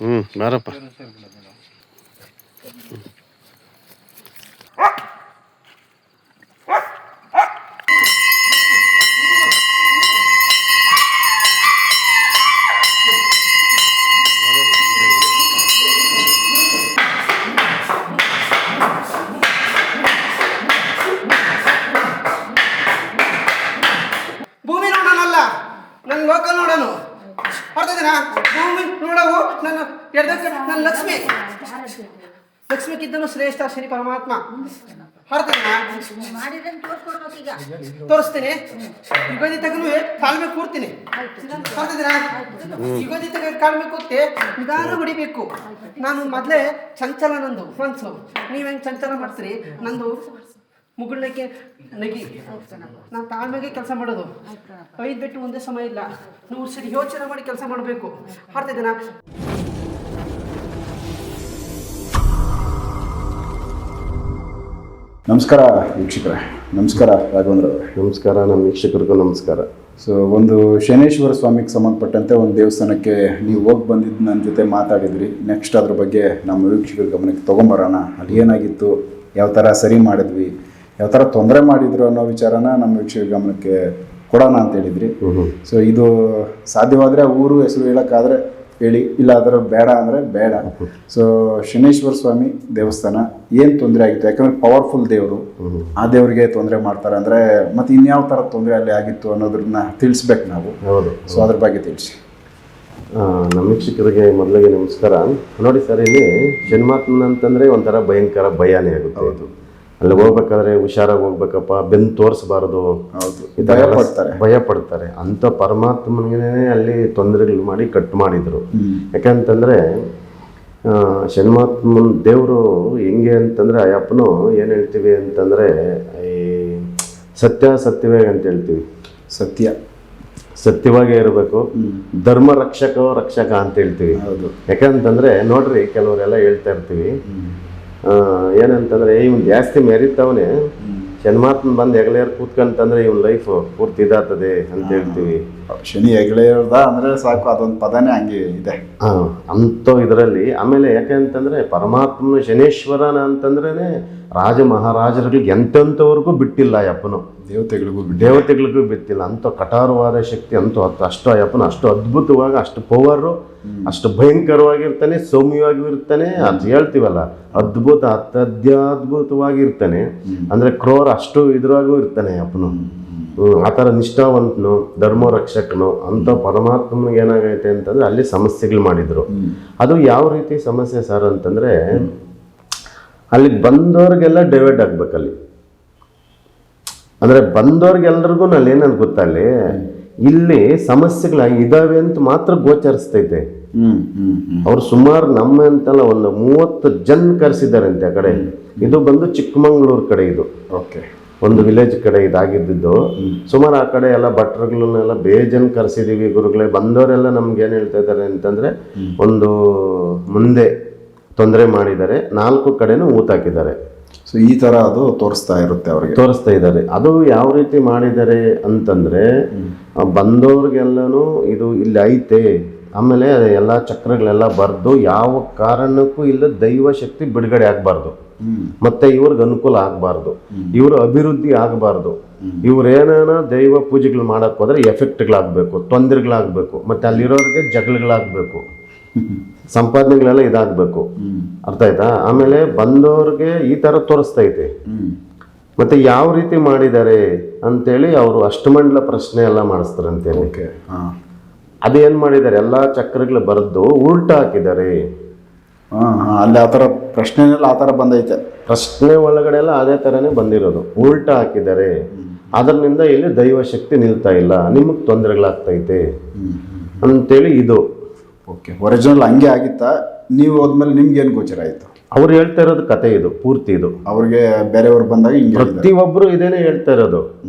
ಬಾರಪ್ಪ. ಭೂಮಿ ನೋಡೋಣಲ್ಲ, ನನ್ನ ಲೋಕ ನೋಡೋನು. ಅರ್ಥದಿನ ಭೂಮಿ ನೋಡವು ನನ್ನ ಎಡದಕ್ಕೆ ನನ್ನ ಲಕ್ಷ್ಮಿಗಿದ್ದನು ಶ್ರೇಷ್ಠ ಶನಿ ಪರಮಾತ್ಮ. ಅರ್ಥದಿನ ತೋರಿಸ್ತೀನಿ. ಯುಗಾದಿ ತಗನು ಕಾಲ್ಮೆ ಕೂರ್ತೀನಿ. ಅರ್ಥದಿನ ಯುಗಾದಿ ತಗ ಕಾಲ್ಮೆ ಕೂರ್ತಿ ನಿಧಾನ ಹೊಡಿಬೇಕು. ನಾನು ಮೊದಲೇ ಚಂಚಲ, ನಂದು ಮನ್ಸು. ನೀವು ಹೆಂಗೆ ಚಂಚಲ ಮಾಡ್ತೀರಿ, ನಂದು ಮುಗುಳ್ಲಿಕ್ಕೆ ನಗಿ. ನಾನು ತಾಳ್ಮೆಗೆ ಕೆಲಸ ಮಾಡೋದು. 5 ಬಿಟ್ಟು ಒಂದೇ ಸಮಯ ಇಲ್ಲ, 100 ಸರಿ ಯೋಚನೆ ಮಾಡಿ ಕೆಲಸ ಮಾಡಬೇಕು. ಅರ್ಥದಿನ ನಮಸ್ಕಾರ ವೀಕ್ಷಕರೇ. ನಮಸ್ಕಾರ ರಾಘವೇಂದ್ರ ಅವರೇ. ನಮಸ್ಕಾರ. ನಮ್ಮ ವೀಕ್ಷಕರಿಗೂ ನಮಸ್ಕಾರ. ಸೊ ಒಂದು ಶನೇಶ್ವರ ಸ್ವಾಮಿಗೆ ಸಂಬಂಧಪಟ್ಟಂತೆ ಒಂದು ದೇವಸ್ಥಾನಕ್ಕೆ ನೀವು ಹೋಗಿ ಬಂದಿದ್ದು ನನ್ನ ಜೊತೆ ಮಾತಾಡಿದ್ರಿ. ನೆಕ್ಸ್ಟ್ ಅದ್ರ ಬಗ್ಗೆ ನಮ್ಮ ವೀಕ್ಷಕರ ಗಮನಕ್ಕೆ ತೊಗೊಂಬರೋಣ. ಅಲ್ಲಿ ಏನಾಗಿತ್ತು, ಯಾವ ಥರ ಸರಿ ಮಾಡಿದ್ವಿ, ಯಾವ ಥರ ತೊಂದರೆ ಮಾಡಿದ್ರು ಅನ್ನೋ ವಿಚಾರನ ನಮ್ಮ ವೀಕ್ಷಕರ ಗಮನಕ್ಕೆ ಕೊಡೋಣ ಅಂತ ಹೇಳಿದ್ರಿ. ಸೊ ಇದು ಸಾಧ್ಯವಾದರೆ ಊರು ಹೆಸರು ಹೇಳೋಕ್ಕಾದರೆ ಹೇಳಿ, ಇಲ್ಲ ಅದರ ಬೇಡ ಅಂದರೆ ಬೇಡ. ಸೊ ಶನೇಶ್ವರ ಸ್ವಾಮಿ ದೇವಸ್ಥಾನ ಏನು ತೊಂದರೆ ಆಗಿತ್ತು? ಯಾಕಂದರೆ ಪವರ್ಫುಲ್ ದೇವರು, ಆ ದೇವರಿಗೆ ತೊಂದರೆ ಮಾಡ್ತಾರೆ ಅಂದರೆ ಮತ್ತು ಇನ್ಯಾವ ಥರ ತೊಂದರೆ ಅಲ್ಲಿ ಆಗಿತ್ತು ಅನ್ನೋದನ್ನ ತಿಳಿಸ್ಬೇಕು ನಾವು. ಹೌದು. ಸೊ ಅದ್ರ ಬಗ್ಗೆ ತಿಳಿಸಿ. ನಮ್ಮ ವೀಕ್ಷಕರಿಗೆ ಮೊದಲಿಗೆ ನಮಸ್ಕಾರ. ನೋಡಿ ಸರ್, ಇಲ್ಲಿ ಜನ್ಮಾತ್ಮನ ಅಂತಂದರೆ ಒಂಥರ ಭಯಂಕರ ಭಯನೇ ಆಗುತ್ತೆ. ಹೌದು. ಅಲ್ಲಿ ಹೋಗ್ಬೇಕಾದ್ರೆ ಹುಷಾರಾಗಿ ಹೋಗ್ಬೇಕಪ್ಪ, ಬೆನ್ನು ತೋರಿಸಬಾರ್ದು. ಹೌದು, ಭಯ ಪಡ್ತಾರೆ. ಅಂತ ಪರಮಾತ್ಮನಿಗೆ ಅಲ್ಲಿ ತೊಂದರೆಗಳು ಮಾಡಿ ಕಟ್ ಮಾಡಿದ್ರು. ಯಾಕಂತಂದ್ರೆ ಶನ್ಮಾತ್ಮನ್ ದೇವರು ಹೆಂಗೆ ಅಂತಂದ್ರೆ ಅಯ್ಯಪ್ಪನು ಏನು ಹೇಳ್ತೀವಿ ಅಂತಂದ್ರೆ ಈ ಸತ್ಯವೇ ಅಂತ ಹೇಳ್ತೀವಿ. ಸತ್ಯವಾಗೇ ಇರಬೇಕು. ಧರ್ಮ ರಕ್ಷಕ ಅಂತ ಹೇಳ್ತೀವಿ. ಯಾಕಂತಂದ್ರೆ ನೋಡ್ರಿ, ಕೆಲವರೆಲ್ಲ ಹೇಳ್ತಾ ಇರ್ತೀವಿ ಏನಂತಂದ್ರೆ ಇವ್ನು ಜಾಸ್ತಿ ಮೆರಿತವನೇ, ಶನ್ಮಾತ್ಮ ಬಂದು ಹೆಗಲೇರ್ ಕೂತ್ಕಂತಂದ್ರೆ ಇವ್ನ ಲೈಫ್ ಪೂರ್ತಿ ಇದಾಗ್ತದೆ ಅಂತ ಹೇಳ್ತೀವಿ. ಶನಿ ಹೆಗಲೇರ್ದ ಅಂದ್ರೆ ಸಾಕು, ಅದೊಂದು ಪದನೇ ಹಂಗೆ ಇದೆ ಅಂತ ಇದರಲ್ಲಿ. ಆಮೇಲೆ ಯಾಕೆಂತಂದ್ರೆ ಪರಮಾತ್ಮನ ಶನೇಶ್ವರನ ಅಂತಂದ್ರೇನೆ ರಾಜ ಮಹಾರಾಜರುಗಳಿಗೆ ಎಂತೆಂಥವ್ರಿಗೂ ಬಿಟ್ಟಿಲ್ಲ ಅಯ್ಯಪ್ಪನು. ದೇವತೆಗಳಿಗೂ ಬಿಟ್ಟಿಲ್ಲ. ಅಂತ ಕಠೋರವಾದ ಶಕ್ತಿ ಅಂತೂ ಅಷ್ಟು ಅಯ್ಯಪ್ಪನ ಅಷ್ಟು ಅದ್ಭುತವಾಗಿ, ಅಷ್ಟು ಪವರು, ಅಷ್ಟು ಭಯಂಕರವಾಗಿರ್ತಾನೆ, ಸೌಮ್ಯವಾಗಿಯೂ ಇರ್ತಾನೆ. ಅದು ಹೇಳ್ತೀವಲ್ಲ, ಅತ್ಯದ್ಭುತವಾಗಿರ್ತಾನೆ. ಅಂದ್ರೆ ಕ್ರೋರ ಅಷ್ಟು ಇದ್ರಾಗೂ ಇರ್ತಾನೆ ಅಪ್ಪನು. ಆ ಥರ ನಿಷ್ಠಾವಂತನು, ಧರ್ಮ ರಕ್ಷಕನು. ಅಂತ ಪರಮಾತ್ಮನಿಗೆ ಏನಾಗೈತೆ ಅಂತಂದ್ರೆ ಅಲ್ಲಿ ಸಮಸ್ಯೆಗಳು ಮಾಡಿದ್ರು. ಅದು ಯಾವ ರೀತಿ ಸಮಸ್ಯೆ ಸರ್ ಅಂತಂದ್ರೆ, ಅಲ್ಲಿ ಬಂದವ್ರಿಗೆಲ್ಲ ಡೈವರ್ಟ್ ಆಗ್ಬೇಕಲ್ಲಿ. ಅಂದ್ರೆ ಬಂದವ್ರಿಗೆಲ್ರಿಗೂ ನಲ್ಲಿ ಏನಂತ ಗೊತ್ತಲ್ಲಿ, ಇಲ್ಲಿ ಸಮಸ್ಯೆಗಳ ಇದಾವೆ ಅಂತ ಮಾತ್ರ ಗೋಚರಿಸ್ತೈತೆ. ಅವ್ರು ಸುಮಾರು ನಮ್ಮ ಅಂತಲ್ಲ ಒಂದು 30 ಜನ ಕರೆಸಿದ್ದಾರೆ ಅಂತೆ. ಆ ಕಡೆ ಇದು ಬಂದು ಚಿಕ್ಕಮಂಗ್ಳೂರು ಕಡೆ, ಇದು ಒಂದು ವಿಲೇಜ್ ಕಡೆ ಇದಾಗಿದ್ದು. ಸುಮಾರು ಆ ಕಡೆ ಎಲ್ಲ ಭಟ್ರುಗಳನ್ನೆಲ್ಲ ಬೇಜನ್ ಕರೆಸಿದೀವಿ ಗುರುಗಳೇ. ಬಂದವರೆಲ್ಲ ನಮ್ಗೆ ಏನ್ ಹೇಳ್ತಾ ಇದ್ದಾರೆ ಅಂತಂದ್ರೆ, ಒಂದು ಮುಂದೆ ತೊಂದರೆ ಮಾಡಿದ್ದಾರೆ, 4 ಕಡೆನೂ ಊತಾಕಿದ್ದಾರೆ. ಸೊ ಈ ತರ ಅದು ತೋರಿಸ್ತಾ ಇದ್ದಾರೆ. ಅದು ಯಾವ ರೀತಿ ಮಾಡಿದ್ದಾರೆ ಅಂತಂದ್ರೆ, ಬಂದವ್ರಿಗೆಲ್ಲನೂ ಇದು ಇಲ್ಲಿ ಐತೆ. ಆಮೇಲೆ ಎಲ್ಲ ಚಕ್ರಗಳೆಲ್ಲ ಬರ್ದು ಯಾವ ಕಾರಣಕ್ಕೂ ಇಲ್ಲ ದೈವ ಶಕ್ತಿ ಬಿಡುಗಡೆ ಆಗ್ಬಾರ್ದು, ಮತ್ತೆ ಇವ್ರಿಗೆ ಅನುಕೂಲ ಆಗ್ಬಾರ್ದು, ಇವ್ರ ಅಭಿವೃದ್ಧಿ ಆಗ್ಬಾರ್ದು. ಇವ್ರೇನೇನೋ ದೈವ ಪೂಜೆಗಳು ಮಾಡಕ್ ಹೋದ್ರೆ ಎಫೆಕ್ಟ್ಗಳಾಗಬೇಕು, ತೊಂದರೆಗಳಾಗಬೇಕು, ಮತ್ತೆ ಅಲ್ಲಿರೋರಿಗೆ ಜಗಳಗಳಾಗಬೇಕು, ಸಂಪಾದನೆಗಳೆಲ್ಲ ಇದಾಗಬೇಕು. ಅರ್ಥ ಆಯ್ತಾ? ಆಮೇಲೆ ಬಂದವ್ರಿಗೆ ಈ ತರ ತೋರಿಸ್ತೈತೆ. ಮತ್ತೆ ಯಾವ ರೀತಿ ಮಾಡಿದ್ದಾರೆ ಅಂತೇಳಿ ಅವರು ಅಷ್ಟಮಂಡಲ ಪ್ರಶ್ನೆ ಎಲ್ಲ ಮಾಡಿಸ್ತಾರೆ ಅಂತೇಳಿ. ಅದೇನ್ ಮಾಡಿದ್ದಾರೆ, ಎಲ್ಲಾ ಚಕ್ರಗಳು ಬರೆದು ಉಲ್ಟಾ ಹಾಕಿದ್ದಾರೆ. ಅಲ್ಲಿ ಆತರ ಪ್ರಶ್ನೆನೆಲ್ಲ ಆತರ ಬಂದೈತೆ. ಪ್ರಶ್ನೆ ಒಳಗಡೆ ಎಲ್ಲ ಅದೇ ತರನೇ ಬಂದಿರೋದು, ಉಲ್ಟಾ ಹಾಕಿದ್ದಾರೆ. ಅದರಿಂದ ಇಲ್ಲಿ ದೈವ ಶಕ್ತಿ ನಿಲ್ತಾ ಇಲ್ಲ, ನಿಮಗ್ ತೊಂದರೆಗಳಾಗ್ತೈತೆ ಅಂತೇಳಿ ಇದು. ಒರಿಜಿನಲ್ ಹಂಗೆ ಆಗಿತ್ತಾ? ನೀವು ಹೋದ್ಮೇಲೆ ನಿಮ್ಗೆ ಏನು ಗೋಚರ ಆಯ್ತು? ಅವ್ರು ಹೇಳ್ತಾ ಇರೋದು ಕತೆ ಇದು ಪೂರ್ತಿ. ಇದು ಅವ್ರಿಗೆ ಬೇರೆಯವ್ರು ಬಂದಾಗ ಪ್ರತಿಯೊಬ್ರು ಇದೇನೆ ಹೇಳ್ತಾ ಇರೋದು.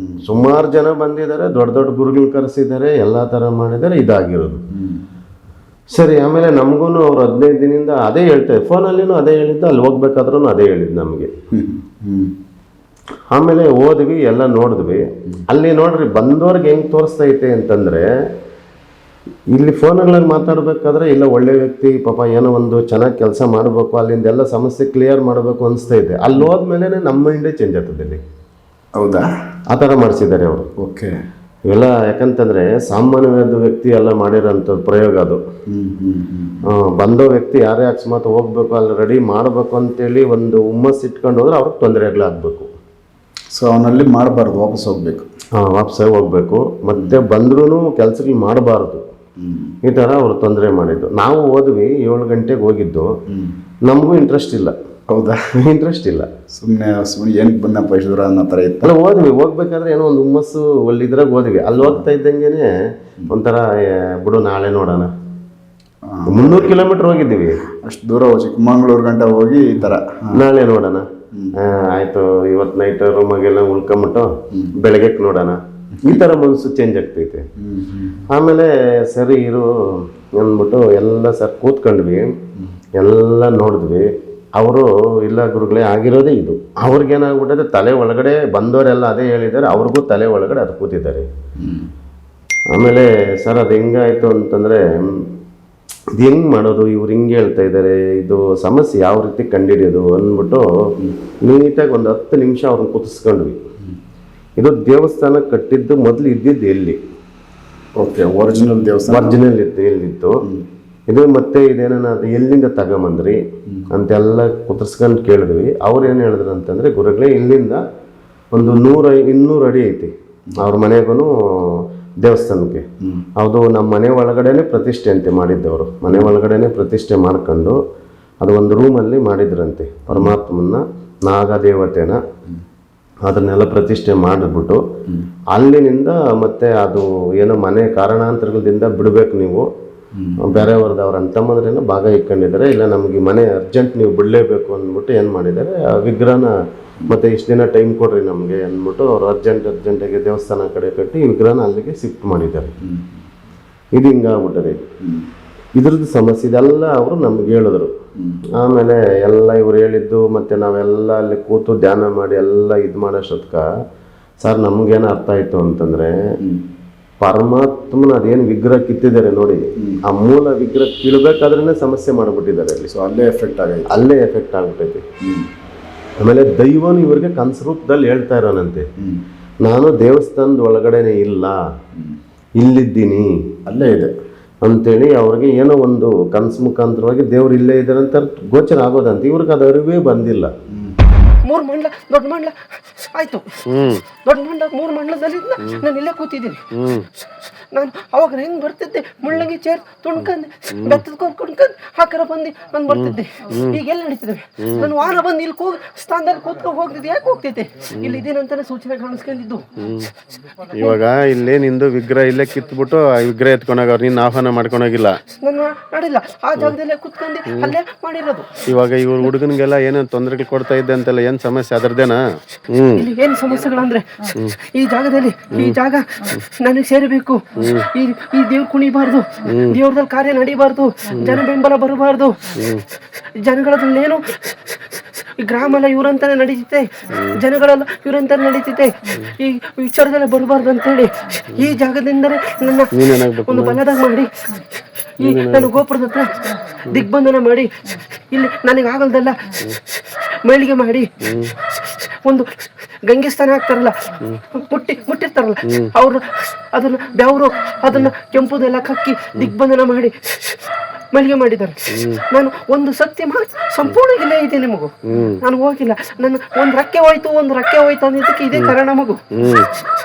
ಸುಮಾರು ಜನ ಬಂದಿದ್ದಾರೆ, ದೊಡ್ಡ ದೊಡ್ಡ ಗುರುಗಳು ಕರೆಸಿದ್ದಾರೆ, ಎಲ್ಲಾ ತರ ಮಾಡಿದ್ದಾರೆ, ಇದಾಗಿರೋದು. ಸರಿ, ಆಮೇಲೆ ನಮಗೂ ಅವ್ರು 15 ದಿನದಿಂದ ಅದೇ ಹೇಳ್ತಾರೆ, ಫೋನಲ್ಲಿನೂ ಅದೇ ಹೇಳಿದ್ದು, ಅಲ್ಲಿ ಹೋಗ್ಬೇಕಾದ್ರೂ ಅದೇ ಹೇಳಿದ್ದು ನಮಗೆ. ಆಮೇಲೆ ಹೋದ್ವಿ, ಎಲ್ಲ ನೋಡಿದ್ವಿ. ಅಲ್ಲಿ ನೋಡ್ರಿ ಬಂದವ್ರಿಗೆ ಹೆಂಗ್ ತೋರಿಸ್ತೈತೆ ಅಂತಂದ್ರೆ, ಇಲ್ಲಿ ಫೋನ್ಗಳಲ್ಲಿ ಮಾತಾಡಬೇಕಾದ್ರೆ ಇಲ್ಲ ಒಳ್ಳೆ ವ್ಯಕ್ತಿ ಪಾಪ ಏನೋ ಒಂದು ಚೆನ್ನಾಗಿ ಕೆಲಸ ಮಾಡಬೇಕು, ಅಲ್ಲಿಂದ ಎಲ್ಲ ಸಮಸ್ಯೆ ಕ್ಲಿಯರ್ ಮಾಡಬೇಕು ಅನಿಸ್ತಾ ಇದೆ. ಅಲ್ಲಿ ಹೋದ್ಮೇಲೆ ನಮ್ಮ ಮೈಂಡೇ ಚೇಂಜ್ ಆಗ್ತದೆ ಇಲ್ಲಿ. ಹೌದಾ? ಆ ಥರ ಮಾಡಿಸಿದ್ದಾರೆ ಅವರು. ಓಕೆ. ಇವೆಲ್ಲ ಯಾಕಂತಂದರೆ ಸಾಮಾನ್ಯವಾದ ವ್ಯಕ್ತಿ ಎಲ್ಲ ಮಾಡಿರೋಂಥದ್ದು ಪ್ರಯೋಗ ಅದು. ಬಂದೋ ವ್ಯಕ್ತಿ ಯಾರೇ ಅಕಸ್ಮಾತ್ ಹೋಗ್ಬೇಕು ಅಲ್ಲಿ ರೆಡಿ ಮಾಡಬೇಕು ಅಂತೇಳಿ ಒಂದು ಹುಮ್ಮಸ್ ಇಟ್ಕೊಂಡು ಹೋದ್ರೆ ಅವ್ರಿಗೆ ತೊಂದರೆಗಳಾಗಬೇಕು. ಸೊ ಅವನಲ್ಲಿ ಮಾಡಬಾರ್ದು, ವಾಪಸ್ ಹೋಗ್ಬೇಕು. ವಾಪಸ್ಸಾಗಿ ಹೋಗ್ಬೇಕು. ಮತ್ತೆ ಬಂದ್ರೂ ಕೆಲಸಗಳು ಮಾಡಬಾರ್ದು. ಈ ಥರ ಅವರು ತೊಂದರೆ ಮಾಡಿದ್ದು. ನಾವು ಹೋದ್ವಿ 7 ಗಂಟೆಗೆ ಹೋಗಿದ್ದು. ನಮಗೂ ಇಂಟ್ರೆಸ್ಟ್ ಇಲ್ಲ. ಹೌದಾ? ಇಂಟ್ರೆಸ್ಟ್ ಇಲ್ಲ. ಸುಮ್ಮನೆ ಏನಕ್ಕೆ ಬನ್ನ ಪೈಸಿದ್ರ ಅನ್ನೋ ಥರ ಇತ್ತು. ಅಲ್ಲ ಹೋದ್ವಿ, ಹೋಗ್ಬೇಕಾದ್ರೆ ಏನೋ ಒಂದು ಹುಮ್ಮಸ್ಸು ಒಳ್ಳಿದ್ರಾಗ ಹೋದ್ವಿ. ಅಲ್ಲಿ ಹೋಗ್ತಾ ಇದ್ದಂಗೆನೆ ಒಂಥರ ಬಿಡು ನಾಳೆ ನೋಡೋಣ. 300 ಕಿಲೋಮೀಟರ್ ಹೋಗಿದ್ದೀವಿ. ಅಷ್ಟು ದೂರ ಚಿಕ್ಕಮಂಗ್ಳೂರು ಗಂಟೆ ಹೋಗಿ ಈ ಥರ ನಾಳೆ ನೋಡೋಣ, ಆಯಿತು ಇವತ್ತು ನೈಟ್ ರೂಮಾಗೆಲ್ಲ ಉಳ್ಕೊಂಬಿಟ್ಟು ಬೆಳಗ್ಗೆ ನೋಡೋಣ, ಈ ಥರ ಮನಸ್ಸು ಚೇಂಜ್ ಆಗ್ತೈತೆ. ಆಮೇಲೆ ಸರಿ ಇರು ಅಂದ್ಬಿಟ್ಟು ಎಲ್ಲ ಸರ್ ಕೂತ್ಕೊಂಡ್ವಿ, ಎಲ್ಲ ನೋಡಿದ್ವಿ. ಅವರು ಇಲ್ಲ ಗುರುಗಳೇ ಆಗಿರೋದೇ ಇದು. ಅವ್ರಿಗೇನಾಗ್ಬಿಟ್ಟದೆ ತಲೆ ಒಳಗಡೆ ಬಂದವರೆಲ್ಲ ಅದೇ ಹೇಳಿದ್ದಾರೆ, ಅವ್ರಿಗೂ ತಲೆ ಒಳಗಡೆ ಅದು ಕೂತಿದ್ದಾರೆ. ಆಮೇಲೆ ಸರ್ ಅದು ಹೆಂಗಾಯಿತು ಅಂತಂದರೆ ಇದು ಹೆಂಗೆ ಮಾಡೋದು, ಇವ್ರು ಹಿಂಗೆ ಹೇಳ್ತಾ ಇದ್ದಾರೆ, ಇದು ಸಮಸ್ಯೆ ಯಾವ ರೀತಿ ಕಂಡುಹಿಡಿಯೋದು ಅಂದ್ಬಿಟ್ಟು ನೀಟಾಗಿ ಒಂದು 10 ನಿಮಿಷ ಅವ್ರನ್ನ ಕೂತಿಸ್ಕೊಂಡ್ವಿ. ಇದು ದೇವಸ್ಥಾನ ಕಟ್ಟಿದ್ದು ಮೊದಲು ಇದ್ದಿದ್ದು ಎಲ್ಲಿ? ಓಕೆ, ಒರಿಜಿನಲ್ ದೇವಸ್ಥಾನ ಒರಿಜಿನಲ್ ಇತ್ತು ಎಲ್ಲಿತ್ತು ಇದು. ಮತ್ತೆ ಇದೇನ ಅದು ಎಲ್ಲಿಂದ ತಗೊಂಬಂದ್ರಿ ಅಂತೆಲ್ಲ ಕುದುರ್ಸ್ಕೊಂಡು ಕೇಳಿದ್ವಿ. ಅವ್ರು ಏನು ಹೇಳಿದ್ರು ಅಂತಂದರೆ ಗುರುಗಳೇ ಇಲ್ಲಿಂದ ಒಂದು 100-200 ಅಡಿ ಐತಿ ಅವ್ರ ಮನೆಗೂ ದೇವಸ್ಥಾನಕ್ಕೆ. ಅದು ನಮ್ಮ ಮನೆ ಒಳಗಡೆನೆ ಪ್ರತಿಷ್ಠೆ ಅಂತೆ ಮಾಡಿದ್ದವರು. ಮನೆ ಒಳಗಡೆನೆ ಪ್ರತಿಷ್ಠೆ ಮಾಡ್ಕೊಂಡು ಅದು ಒಂದು ರೂಮಲ್ಲಿ ಮಾಡಿದ್ರಂತೆ. ಪರಮಾತ್ಮನ ನಾಗದೇವತೆನ ಅದನ್ನೆಲ್ಲ ಪ್ರತಿಷ್ಠೆ ಮಾಡಿಬಿಟ್ಟು ಅಲ್ಲಿನಿಂದ ಮತ್ತೆ ಅದು ಏನೋ ಮನೆ ಕಾರಣಾಂತರದಿಂದ ಬಿಡಬೇಕು ನೀವು, ಬೇರೆಯವ್ರದ್ದು ಅವ್ರ ಅಂತಮ್ಮಂದ್ರೇನೋ ಭಾಗ ಇಟ್ಕೊಂಡಿದ್ದಾರೆ, ಇಲ್ಲ ನಮಗೆ ಮನೆ ಅರ್ಜೆಂಟ್ ನೀವು ಬಿಡಲೇಬೇಕು ಅಂದ್ಬಿಟ್ಟು ಏನು ಮಾಡಿದ್ದಾರೆ, ಆ ವಿಗ್ರಹನ ಮತ್ತೆ ಇಷ್ಟು ದಿನ ಟೈಮ್ ಕೊಡ್ರಿ ನಮಗೆ ಅಂದ್ಬಿಟ್ಟು ಅವ್ರು ಅರ್ಜೆಂಟಾಗಿ ದೇವಸ್ಥಾನ ಕಡೆ ಕಟ್ಟಿ ವಿಗ್ರಹನ ಅಲ್ಲಿಗೆ ಶಿಫ್ಟ್ ಮಾಡಿದ್ದಾರೆ. ಇದು ಹಿಂಗಾಗ್ಬಿಟ್ಟದೆ. ಇದ್ರದ್ದು ಸಮಸ್ಯೆ ಇದೆಲ್ಲ ಅವರು ನಮ್ಗೆ ಹೇಳಿದ್ರು. ಆಮೇಲೆ ಎಲ್ಲ ಇವ್ರು ಹೇಳಿದ್ದು ಮತ್ತೆ ನಾವೆಲ್ಲ ಅಲ್ಲಿ ಕೂತು ಧ್ಯಾನ ಮಾಡಿ ಎಲ್ಲ ಇದು ಮಾಡೋಷ್ಟೊತ್ಕ ಸರ್ ನಮ್ಗೇನು ಅರ್ಥ ಆಯಿತು ಅಂತಂದರೆ ಪರಮಾತ್ಮನ ಅದೇನು ವಿಗ್ರಹ ಕಿತ್ತಿದ್ದಾರೆ ನೋಡಿ, ಆ ಮೂಲ ವಿಗ್ರಹ ಕೀಳ್ಬೇಕಾದ್ರೇ ಸಮಸ್ಯೆ ಮಾಡಿಬಿಟ್ಟಿದ್ದಾರೆ ಅಲ್ಲಿ. ಸೊ ಅಲ್ಲೇ ಎಫೆಕ್ಟ್ ಆಗೈತೆ. ಅಲ್ಲೇ ಎಫೆಕ್ಟ್ ಆಗ್ಬಿಟ್ಟೈತಿ. ಆಮೇಲೆ ದೈವನು ಇವ್ರಿಗೆ ಕನಸು ರೂಪದಲ್ಲಿ ಹೇಳ್ತಾ ಇರೋನಂತೆ, ನಾನು ದೇವಸ್ಥಾನದ ಒಳಗಡೆನೆ ಇಲ್ಲ, ಇಲ್ಲಿದ್ದೀನಿ, ಅಲ್ಲೇ ಇದೆ ಅಂತೇಳಿ ಅವ್ರಿಗೆ ಏನೋ ಒಂದು ಕನಸು ಮುಖಾಂತರವಾಗಿ ದೇವ್ರು ಇಲ್ಲೇ ಇದ್ದಾರೆ ಅಂತ ಗೋಚರ ಆಗೋದಂತ. ಇವ್ರಿಗೆ ಅದು ಅರಿವೇ ಬಂದಿಲ್ಲ. 3 ಮಂಡಲ ದೊಡ್ಡ ಮಂಡಲ ಆಯ್ತು. ದೊಡ್ಡ ಮಂಡಲ 3 ಮಂಡಲದಲ್ಲಿ ನಾನು ಇಲ್ಲೇ ಕೂತಿದ್ದೀನಿ. ನಾನು ಅವಾಗ ಹೆಂಗ್ ಬರ್ತಿದ್ದೆ, ಮುಳ್ಳಂಗಿ ಚೇರ್ ತುಣ್ಕಂಡು ಬೆತ್ತದ ಕುಣ್ಕಂಡು ಹಾಕರ ಬಂದು ನಾನು ಬರ್ತಿದ್ದೆ. ಈಗ ಎಲ್ಲಿ ನಡೀತಿದ್ದೇವೆ, ನಾನು ವಾರ ಬಂದು ಇಲ್ಲಿ ಹೋಗಿ ಸ್ಥಾನದಲ್ಲಿ ಕೂತ್ಕೊಂಡು ಹೋಗ್ತಿದ್ದೆ. ಯಾಕೆ ಹೋಗ್ತೈತೆ, ಇಲ್ಲಿ ಇದೇನಂತಾನೆ ಸೂಚನೆ ಕಾಣಿಸ್ಕೊಂಡಿದ್ದು. ಇವಾಗ ಇಲ್ಲೇ ನಿಂದು ವಿಗ್ರಹ ಇಲ್ಲೇ ಕಿತ್ಬಿಟ್ಟು ಆ ವಿಗ್ರಹ ಎತ್ಕೊಂಡೋಗ ನೀನು ಆಹ್ವಾನ ಮಾಡ್ಕೊಂಡೋಗಿಲ್ಲ. ನಾನು ಮಾಡಿಲ್ಲ, ಆ ಜಾಗದಲ್ಲೇ ಕೂತ್ಕೊಂಡು ಅಲ್ಲೇ ಮಾಡಿರೋದು. ಇವಾಗ ಇವ್ರ ಹುಡುಗನಿಗೆಲ್ಲ ಏನೋ ತೊಂದರೆಗಳು ಕೊಡ್ತಾ ಇದ್ದೆ ಅಂತೆಲ್ಲ ಏನ್ ಸಮಸ್ಯೆ ಅದರದೇನಾ? ಇಲ್ಲಿ ಏನು ಸಮಸ್ಯೆಗಳಂದ್ರೆ ಈ ಜಾಗದಲ್ಲಿ ಈ ಜಾಗ ನನಗೆ ಸೇರಬೇಕು, ಈ ದೇವ್ರ ಕುಣಿಬಾರ್ದು, ದೇವ್ರದಲ್ಲಿ ಕಾರ್ಯ ನಡಿಬಾರ್ದು, ಜನ ಬೆಂಬಲ ಬರಬಾರ್ದು, ಜನಗಳಲ್ಲೇನು ಈ ಗ್ರಾಮ ಎಲ್ಲ ಇವ್ರಂತಾನೆ ನಡೀತಿದೆ, ಜನಗಳೆಲ್ಲ ಇವ್ರಂತಾನೆ ನಡೀತಿದೆ, ಈ ವಿಚಾರದಲ್ಲೇ ಬರಬಾರ್ದು ಅಂತೇಳಿ ಈ ಜಾಗದಿಂದಲೇ ನನ್ನ ಒಂದು ಬಲದಾಗ ಮಾಡಿ ಈ ನಾನು ಗೋಪುರದ ಹತ್ರ ದಿಗ್ಬಂಧನ ಮಾಡಿ ಇಲ್ಲಿ ನನಗೆ ಆಗಲ್ದಲ್ಲ ಮೈಲಿಗೆ ಮಾಡಿ ಒಂದು ಗಂಗೆ ಸ್ಥಾನ ಹಾಕ್ತಾರಲ್ಲ, ಮುಟ್ಟಿರ್ತಾರಲ್ಲ ಅವರು ಅದನ್ನ ಬೆವರು ಅದನ್ನ ಕೆಂಪುದೆಲ್ಲ ಕಕ್ಕಿ ದಿಗ್ಬಂಧನ ಮಾಡಿ ಮಳಿಗೆ ಮಾಡಿದ್ದಾರೆ. ನಾನು ಒಂದು ಸತ್ಯ ಮಾಡಿ ಸಂಪೂರ್ಣ ಇಲ್ಲೇ ಇದ್ದೀನಿ ಮಗು, ನಾನು ಹೋಗಿಲ್ಲ. ನನ್ನ ಒಂದು ರೆಕ್ಕೆ ಹೋಯ್ತು ಅನ್ನೋದಕ್ಕೆ ಇದೇ ಕಾರಣ ಮಗು.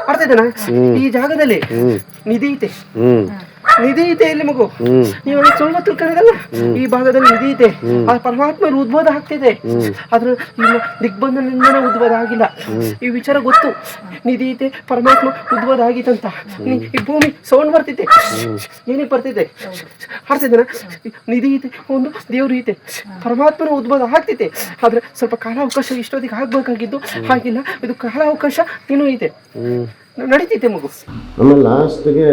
ಅರ್ಥ ಇದೆನಾ? ಈ ಜಾಗದಲ್ಲಿ ನಿಧಿ ಐತೆ ಇಲ್ಲಿ ಮಗು. ನೀವು ಸುಳ್ಳು ತಿಳ್ಕೊಂಡಿರಲ್ಲ, ಈ ಭಾಗದಲ್ಲಿ ನಿಧಿ ಐತೆ. ಆ ಪರಮಾತ್ಮ ಉದ್ಭವ ಆಗ್ತಿದೆ, ಆದ್ರೆ ದಿಗ್ಬಂಧನದಿಂದನೇ ಉದ್ಭವ ಆಗಿಲ್ಲ. ಈ ವಿಚಾರ ಗೊತ್ತು, ನಿಧಿ ಐತೆ, ಪರಮಾತ್ಮ ಉದ್ಭವ ಆಗಿತ್ತಂತ. ಈ ಭೂಮಿ ಸೌಂಡ್ ಬರ್ತಿದೆ, ಏನೇ ಬರ್ತಿದೆ, ಅರ್ಥಿದ್ದೇನ? ನಿಧಿ ಐತೆ, ಒಂದು ದೇವ್ರು ಐತೆ, ಪರಮಾತ್ಮನ ಉದ್ಭವ ಆಗ್ತಿದೆ. ಆದ್ರೆ ಸ್ವಲ್ಪ ಕಾಲಾವಕಾಶ ಇಷ್ಟೊತ್ತಿಗೆ ಆಗ್ಬೇಕಾಗಿದ್ದು ಆಗಿಲ್ಲ. ಇದು ಕಾಲಾವಕಾಶ ಇನ್ನೂ ಐತೆ, ನಡೀತೈತೆ ಮಗು. ಆಮೇಲೆ ಲಾಸ್ಟ್ಗೆ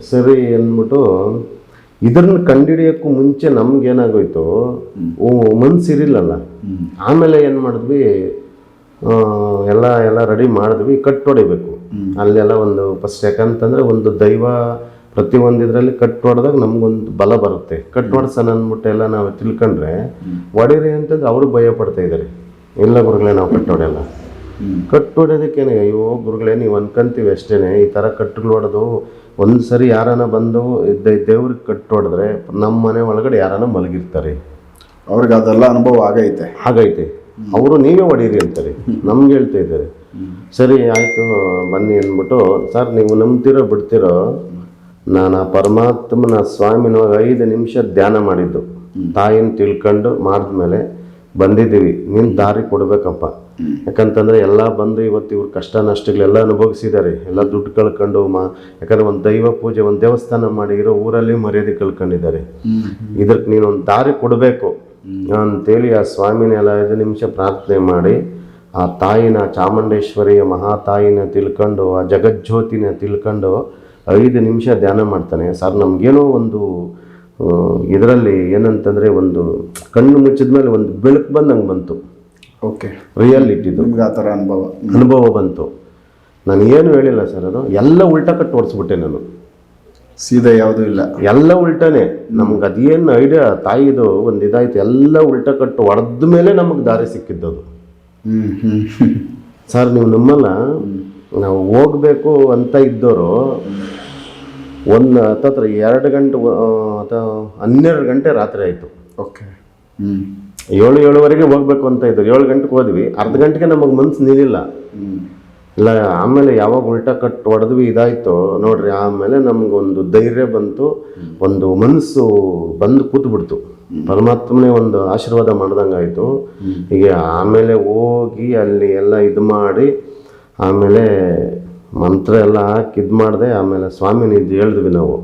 ಸರಿ ಅಂದ್ಬಿಟ್ಟು ಇದನ್ನ ಕಂಡಿಡಿಯೋಕ್ಕೂ ಮುಂಚೆ ನಮ್ಗೇನಾಗೋಯ್ತು, ಮನ್ಸಿರಿಲ್ಲಲ್ಲ. ಆಮೇಲೆ ಏನು ಮಾಡಿದ್ವಿ, ಎಲ್ಲ ರೆಡಿ ಮಾಡಿದ್ವಿ, ಕಟ್ ಹೊಡಿಬೇಕು ಅಲ್ಲೆಲ್ಲ ಒಂದು ಫಸ್ಟ್. ಯಾಕಂತಂದರೆ ಒಂದು ದೈವ ಪ್ರತಿಯೊಂದಿದ್ರಲ್ಲಿ ಕಟ್ ಹೊಡೆದಾಗ ನಮ್ಗೊಂದು ಬಲ ಬರುತ್ತೆ. ಕಟ್ ಹೊಡ್ಸೋಣ ಅಂದ್ಬಿಟ್ಟು ಎಲ್ಲ ನಾವು ತಿಳ್ಕೊಂಡ್ರೆ ಹೊಡೀರಿ ಅಂತಂದ್ರೆ ಅವರು ಭಯ ಪಡ್ತಾ ಇದ್ದಾರೆ. ಇಲ್ಲ ಗುರುಗಳೇ ನಾವು ಕಟ್ ಹೊಡೆಯಲ್ಲ. ಕಟ್ಟು ಹೊಡೆಯೋದಕ್ಕೇನೆ ಅಯ್ಯೋ ಗುರುಗಳೇ ನೀವು ಅನ್ಕೊಂತೀವಿ ಅಷ್ಟೇ. ಈ ಥರ ಕಟ್ಟುಗಳು ಹೊಡೆದು ಒಂದು ಸರಿ ಯಾರನ್ನ ಬಂದು ದೇವ್ರಿಗೆ ಕಟ್ಟು ಹೊಡೆದ್ರೆ ನಮ್ಮ ಮನೆ ಒಳಗಡೆ ಯಾರನ್ನ ಮಲಗಿರ್ತಾರೆ. ಅವ್ರಿಗೆ ಅದೆಲ್ಲ ಅನುಭವ ಆಗೈತೆ. ಅವರು ನೀವೇ ಹೊಡೀರಿ ಅಂತಾರೆ, ನಮ್ಗೆ ಹೇಳ್ತಾ ಇದ್ದಾರೆ. ಸರಿ ಆಯಿತು ಬನ್ನಿ ಅಂದ್ಬಿಟ್ಟು, ಸರ್ ನೀವು ನಂಬ್ತಿರೋ ಬಿಡ್ತಿರೋ, ನಾನು ಆ ಪರಮಾತ್ಮನ ಸ್ವಾಮಿನ 5 ನಿಮಿಷ ಧ್ಯಾನ ಮಾಡಿದ್ದು, ತಾಯಿನ ತಿಳ್ಕೊಂಡು ಮಾಡಿದ್ಮೇಲೆ ಬಂದಿದ್ದೀವಿ, ನೀನು ದಾರಿ ಕೊಡ್ಬೇಕಪ್ಪ. ಯಾಕಂತಂದರೆ ಎಲ್ಲ ಬಂದು ಇವತ್ತು ಇವ್ರ ಕಷ್ಟ ನಷ್ಟಗಳೆಲ್ಲ ಅನುಭವಿಸಿದ್ದಾರೆ. ಎಲ್ಲ ದುಡ್ಡು ಕಳ್ಕೊಂಡು ಯಾಕಂದರೆ ಒಂದು ದೈವ ಪೂಜೆ, ಒಂದು ದೇವಸ್ಥಾನ ಮಾಡಿ ಇರೋ ಊರಲ್ಲಿ ಮರ್ಯಾದೆ ಕಳ್ಕೊಂಡಿದ್ದಾರೆ. ಇದಕ್ಕೆ ನೀನೊಂದು ದಾರಿ ಕೊಡಬೇಕು ಅಂತೇಳಿ ಆ ಸ್ವಾಮಿನ ಎಲ್ಲ 5 ನಿಮಿಷ ಪ್ರಾರ್ಥನೆ ಮಾಡಿ, ಆ ತಾಯಿನ, ಚಾಮುಂಡೇಶ್ವರಿಯ ಮಹಾತಾಯಿನ ತಿಳ್ಕೊಂಡು, ಆ ಜಗಜ್ಯೋತಿನ ತಿಳ್ಕೊಂಡು 5 ನಿಮಿಷ ಧ್ಯಾನ ಮಾಡ್ತಾನೆ. ಸರ್ ನಮಗೇನೋ ಒಂದು ಇದರಲ್ಲಿ ಏನಂತಂದರೆ, ಒಂದು ಕಣ್ಣು ಮುಚ್ಚಿದ ಮೇಲೆ ಒಂದು ಬೆಳಕು ಬಂದಂಗೆ ಬಂತು. ಓಕೆ, ರಿಯಾಲಿಟಿದು ನಿಮ್ಗೆ ಆ ಥರ ಅನುಭವ ಬಂತು. ನಾನು ಏನು ಹೇಳಿಲ್ಲ ಸರ್, ಅದು ಎಲ್ಲ ಉಲ್ಟಾ ಕಟ್ಟು ಓಡಿಸ್ಬಿಟ್ಟೆ ನಾನು. ಸೀದಾ ಯಾವುದೂ ಇಲ್ಲ, ಎಲ್ಲ ಉಲ್ಟಾನೆ. ನಮ್ಗೆ ಅದೇನು ಐಡಿಯಾ ತಾಯಿದು ಒಂದು ಇದಾಯ್ತು, ಎಲ್ಲ ಉಲ್ಟಾ ಕಟ್ಟು ಹೊಡೆದ ಮೇಲೆ ನಮಗೆ ದಾರಿ ಸಿಕ್ಕಿದ್ದದು. ಸರ್ ನೀವು ನಮ್ಮಲ್ಲ, ನಾವು ಹೋಗ್ಬೇಕು ಅಂತ ಇದ್ದವರು ಒಂದು ಹತ್ತತ್ರ 2 ಗಂಟೆ ಅಥವಾ 12 ಗಂಟೆ ರಾತ್ರಿ ಆಯಿತು. ಓಕೆ, 7-7:30 ಹೋಗ್ಬೇಕು ಅಂತ ಇದ್ರು. 7 ಗಂಟೆಗೆ ಹೋದ್ವಿ, ಅರ್ಧ ಗಂಟೆಗೆ ನಮಗೆ ಮನ್ಸು ನಿಲ್ಲಿಲ್ಲ. ಇಲ್ಲ ಆಮೇಲೆ ಯಾವಾಗ ಉಲ್ಟಾ ಕಟ್ಟು ಹೊಡೆದ್ವಿ ಇದಾಯ್ತು ನೋಡ್ರಿ, ಆಮೇಲೆ ನಮಗೊಂದು ಧೈರ್ಯ ಬಂತು, ಒಂದು ಮನಸ್ಸು ಬಂದು ಕೂತ್ಬಿಡ್ತು. ಪರಮಾತ್ಮನೇ ಒಂದು ಆಶೀರ್ವಾದ ಮಾಡ್ದಂಗಾಯಿತು. ಹೀಗೆ ಆಮೇಲೆ ಹೋಗಿ ಅಲ್ಲಿ ಎಲ್ಲ ಇದು ಮಾಡಿ, ಆಮೇಲೆ ಮಂತ್ರ ಎಲ್ಲ ಹಾಕಿ ಇದು ಮಾಡಿದೆ. ಆಮೇಲೆ ಸ್ವಾಮಿ ಇದು ಹೇಳಿದ್ವಿ ನಾವು,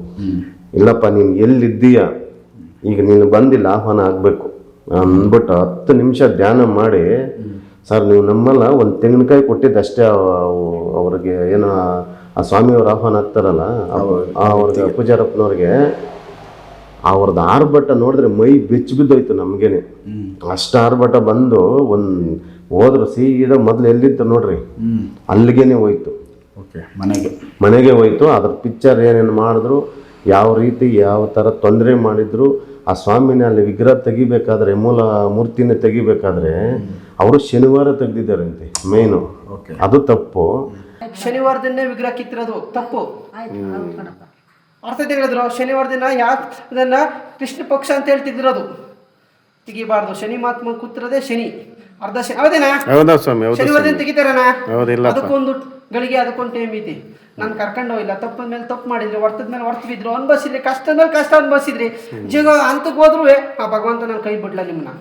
ಇಲ್ಲಪ್ಪ ನೀನು ಎಲ್ಲಿದ್ದೀಯ, ಈಗ ನೀನು ಬಂದಿಲ್ಲ, ಆಹ್ವಾನ ಆಗಬೇಕು ಅಂದ್ಬಿಟ್ಟು 10 ನಿಮಿಷ ಧ್ಯಾನ ಮಾಡಿ, ಸರ್ ನೀವು ನಮ್ಮಲ್ಲ ಒಂದು ತೆಂಗಿನಕಾಯಿ ಕೊಟ್ಟಿದ್ದು ಅಷ್ಟೇ ಅವ್ರಿಗೆ, ಏನೋ ಆ ಸ್ವಾಮಿಯವ್ರು ಆಹ್ವಾನ ಆಗ್ತಾರಲ್ಲ ಅವ್ರಿಗೆ, ಪೂಜಾರಪ್ಪನವ್ರಿಗೆ, ಅವ್ರದ್ದು ಆರ್ಭಟ ನೋಡಿದ್ರೆ ಮೈ ಬೆಚ್ಚಿ ಬಿದ್ದೋಯ್ತು ನಮಗೇನೆ. ಅಷ್ಟು ಆರ್ಭಟ ಬಂದು ಒಂದು ಹೋದ್ರು ಸೀದಾ ಮೊದಲು ಎಲ್ಲಿತ್ತು ನೋಡ್ರಿ ಅಲ್ಲಿಗೇನೆ ಹೋಯ್ತು. ಓಕೆ, ಮನೆಗೆ ಹೋಯ್ತು. ಅದ್ರ ಪಿಕ್ಚರ್ ಏನೇನು ಮಾಡಿದ್ರು, ಯಾವ ರೀತಿ ಯಾವ ಥರ ತೊಂದರೆ ಮಾಡಿದ್ರು, ಆ ಸ್ವಾಮಿನ ಅಲ್ಲಿ ವಿಗ್ರಹ ತೆಗಿಬೇಕಾದ್ರೆ, ಮೂಲ ಮೂರ್ತಿನ ತೆಗಿಬೇಕಾದ್ರೆ ಅವರು ಶನಿವಾರ ತೆಗ್ದಿದ್ದಾರಂತೆ ಮೇನು. ಅದು ತಪ್ಪು. ಶನಿವಾರದನ್ನೇ ವಿಗ್ರಹ ಕಿತ್ತಿರೋದು ತಪ್ಪು. ಅರ್ಥ ಹೇಳಿದ್ರು, ಶನಿವಾರ ದಿನ ಯಾಕೆ ಅದನ್ನ ಕೃಷ್ಣ ಪಕ್ಷ ಅಂತ ಹೇಳ್ತಿದ್ದಿರೋದು, ತೆಗಿಬಾರ್ದು. ಶನಿ ಮಹಾತ್ಮ ಕೂತಿರೋದೇ ಶನಿ, ಅರ್ಧ ಶನಿ. ಹೌದೇನಾ? ಶನಿವಾರ ದಿನ ತೆಗಿತಾರಣ, ಅದಕ್ಕೊಂದು ಗಳಿಗೆ, ಅದಕ್ಕೊಂದು ಟೈಮ್ ಐತಿ. ನಾನು ಕರ್ಕೊಂಡು ಹೋಗಿಲ್ಲ, ತಪ್ಪದ ಮೇಲೆ ತಪ್ಪು ಮಾಡಿದ್ರಿ, ಹೊರ್ತದ ಮೇಲೆ ಹೊರ್ತು ಬಿದ್ರು, ಅನ್ಭವಿಸಿದ್ರಿ, ಕಷ್ಟ ಮೇಲೆ ಕಷ್ಟ ಅನ್ಭವಿಸಿದ್ರಿ. ಜೀವ ಅಂತಕ್ಕೆ ಹೋದ್ರು ಆ ಭಗವಂತ ನಾನು ಕೈ ಬಿಡ್ಲ, ನಿಮ್ಮನ್ನ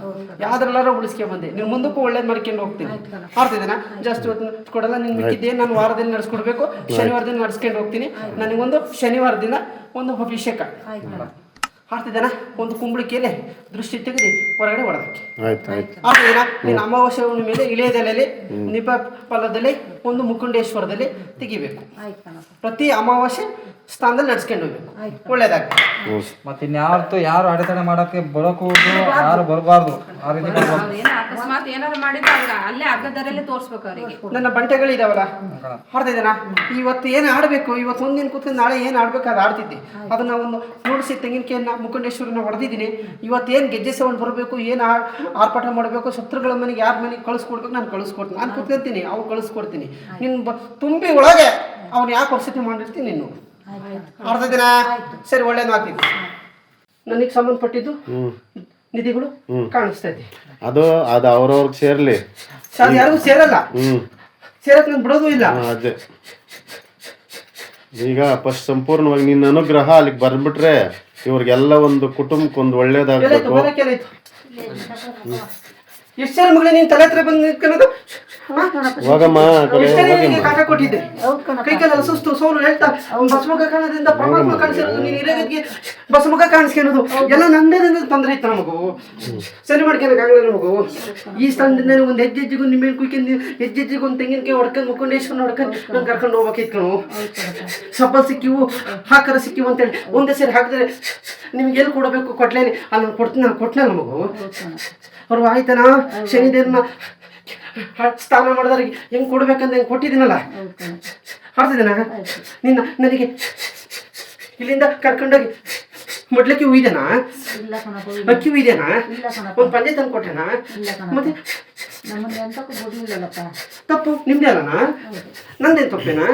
ಯಾವ್ದ್ರಲ್ಲಾರು ಉಳಿಸ್ಕೆ ಬಂದೆ. ನೀವು ಮುಂದಕ್ಕೂ ಒಳ್ಳೇದು ಮಾಡ್ಕೊಂಡು ಹೋಗ್ತೀನಿ. ಆಡ್ತಿದ್ದೇನಾ? ಜಸ್ಟ್ ಇವತ್ತು ಕೊಡಲ್ಲ, ನಿನ್ ಮಿಕ್ಕಿದ್ದೇ ನಾನು ವಾರದಲ್ಲಿ ನಡೆಸ್ಕೊಡ್ಬೇಕು, ಶನಿವಾರ ದಿನ ನಡೆಸ್ಕೊಂಡು ಹೋಗ್ತೀನಿ. ನನಗೊಂದು ಶನಿವಾರ ದಿನ ಒಂದು ಅಭಿಷೇಕ ಆಡ್ತಿದ್ದೇನಾ, ಒಂದು ಕುಂಬಳಿಕೆಯಲ್ಲಿ ದೃಷ್ಟಿ ತೆಗೆದು ಹೊರಗಡೆ ಹೊಡೆದಕ್ಕೆ ಆಡ್ತಿದ್ದೇನಾ. ನೀನು ಅಮಾವಾಸ್ಯೆ ಮೇಲೆ ಇಳೆಯದೆಲೆಯಲ್ಲಿ, ನಿಪ ಫಲದಲ್ಲಿ, ಒಂದು ಮುಕುಂಡೇಶ್ವರದಲ್ಲಿ ತೆಗಿಬೇಕು. ಪ್ರತಿ ಅಮಾವಾಸ್ಯೆ ಸ್ಥಾನದಲ್ಲಿ ನಡ್ಸ್ಕೊಂಡು ಹೋಗ್ಬೇಕು, ಒಳ್ಳೇದಾಗ. ಮತ್ತೆ ಇನ್ಯಾವತ್ತು ಯಾರು ಅಡೆತಡೆ ಮಾಡಕ್ಕೆ ಬರೋಕು ಯಾರು ಬರಬಾರ್ದು. ಆ ರೀತಿ ಅಕಸ್ಮಾತ್ ಏನಾದ್ರು ಮಾಡಿದ್ರೆ ಅಲ್ಲೇ ಅರ್ಧದರಲ್ಲೇ ತೋರಿಸ್ಬೇಕು ಅವರಿಗೆ. ನನ್ನ ಬಂಟೆಗಳಿದಾವಲ್ಲ, ಆಡ್ತಿದ್ದೇನಾ. ಇವತ್ತು ಏನು ಆಡಬೇಕು, ಇವತ್ತು ಒಂದಿನ ಕೂತ್ಕೊಂಡು ನಾಳೆ ಏನು ಆಡ್ಬೇಕು ಅದು ಆಡ್ತಿದ್ದೆ. ಅದನ್ನ ಒಂದು ನುಡಿಸಿ ತೆಂಗಿನಕಾಯಿಯನ್ನ ಮುಖಂಡೇಶ್ವರನ ಹೊಡೆದಿದ್ದೀನಿ. ಇವತ್ತು ಏನು ಗೆಜ್ಜೆ ಸೌಂಡ್ ಬರಬೇಕು, ಏನು ಆರ್ಪಾಟ ಮಾಡಬೇಕು, ಶತ್ರುಗಳ ಮನೆಗೆ ಯಾರ ಮನೆಗೆ ಕಳಿಸ್ಕೊಡ್ಬೇಕು ನಾನು ಕಳಿಸ್ಕೊಡ್ತೀನಿ. ನಾನು ಕೂತ್ಕೊಳ್ತೀನಿ, ಅವ್ರು ಕಳಿಸ್ಕೊಡ್ತೀನಿ. ನಿನ್ನ ತುಂಬಿ ಒಳಗೆ ಅವ್ನು ಯಾಕೆ ಪರಿಸ್ಥಿತಿ ಮಾಡಿರ್ತೀನಿ ನೀನು. ಅರ್ಧ ದಿನ ಸರಿ, ಒಳ್ಳೇದು ಆಗ್ತಿದ್ದೆ. ನನಗೆ ಸಂಬಂಧಪಟ್ಟಿದ್ದು ನಿಧಿಗಳು ಕಾಣಿಸ್ತೈತಿ. ಅದು ಅವ್ರವ್ರಿಗೆ ಸೇರ್ಲಿ, ಯಾರಿಗೂ ಸೇರಲ್ಲ, ಸೇರಕ್ ನಾನು ಬಿಡೋದು ಇಲ್ಲ. ಅದೇ ಈಗ ಫಸ್ಟ್ ಸಂಪೂರ್ಣವಾಗಿ ನಿನ್ನ ಅನುಗ್ರಹ ಅಲ್ಲಿಗೆ ಬರ್ಬಿಟ್ರೆ ಇವ್ರಿಗೆಲ್ಲ ಒಂದು ಕುಟುಂಬಕ್ಕೊಂದು ಒಳ್ಳೇದಾಗಬೇಕು. ಎಷ್ಟು ಜನ ಮಗಳೇ ನೀನು ತಲೆ ಹತ್ರ ಬಂದು ನಿಂತ್ಕೊಳ್ಳೋದು? ಕಾಕ ಕೊಟ್ಟಿದ್ದೆ, ಕೈ ಕಾಲೆಲ್ಲ ಸುಸ್ತು ಸೋಲು ಹೇಳ್ತಾ ಬಸಮುಖ ಕಾರಣದಿಂದ ಪರಮಾತ್ಮ ಕಾಣಿಸಿರೋದು, ನೀನು ಇರೋದಕ್ಕೆ ಬಸಮುಖ ಕಾಣಿಸ್ಕೊಳ್ಳೋದು ಎಲ್ಲ ನಂದೇದಿಂದ ತೊಂದರೆ ಇತ್ತು ನಮಗೂ. ಸರಿ ಮಾಡ್ಕೊಳಕ್ಕಾಗಲ್ಲ ನಮಗೂ. ಈ ಸ್ಥಳದಿಂದ ಒಂದು ಹೆಜ್ಜೆಜ್ಜಿಗೂ ನಿಮ್ಮೇಲೆ ಕುಯ್ಕೊಂಡು, ಹೆಜ್ಜೆಜ್ಜಿಗೂ ಒಂದು ತೆಂಗಿನಕಾಯಿ ಹೊಡ್ಕೊಂಡು, ಮುಖಂಡೇಶ್ವರನ ಹೊಡ್ಕೊಂಡು ನಾನು ಕರ್ಕೊಂಡು ಹೋಗ್ಬೇಕಿತ್ತು ಕಣು. ಸಪ್ಪಲ್ ಸಿಕ್ಕಿವು, ಹಾಕರ ಸಿಕ್ಕಿವು ಅಂತೇಳಿ ಒಂದೇ ಸೇರಿ ಹಾಕಿದ್ರೆ ನಿಮ್ಗೆ ಎಲ್ಲಿ ಕೊಡಬೇಕು ಕೊಟ್ಲೇನಿ, ಅಲ್ಲಿ ನಾನು ಕೊಡ್ತೀನಿ, ನಾನು ಕೊಟ್ಟನ ನಮಗೂ. ಅವ್ರು ಆಯ್ತನಾ ಶನಿದೇವ್ರನ್ನ ಸ್ನಾನ ಮಾಡಿದವ್ರಿಗೆ ಹೆಂಗೆ ಕೊಡ್ಬೇಕಂತ ಹೆಂಗೆ ಕೊಟ್ಟಿದ್ದೀನಲ್ಲ, ಆಡ್ತಿದ್ದೀನ ನಿನ್ನ ನನಗೆ ಇಲ್ಲಿಂದ ಕರ್ಕೊಂಡೋಗಿ ಮೊಡ್ಲಕ್ಕೆ ಉಯ್ದನಾ, ಇಲ್ಲ ಕಣಪ್ಪ, ಅಕ್ಕಿ ಉಯ್ದನಾ, ಇಲ್ಲ ಕಣಪ್ಪ, ಒಂದು ಪಂಜೆ ತಂದು ಕೊಟ್ಟೆನಾ? ಇಲ್ಲ ಕಣಪ್ಪ, ಮತ್ತೆ ನಮ್ಮನ್ನ ಎಂತಕ್ಕೂ ಬಿಡ್ಲಿಲ್ಲಲ್ಲಪ್ಪ. ತಪ್ಪು ನಿಮ್ದೇ ಅಲ್ಲನಾ? ನಂದೇನು ತಪ್ಪೇನಾ?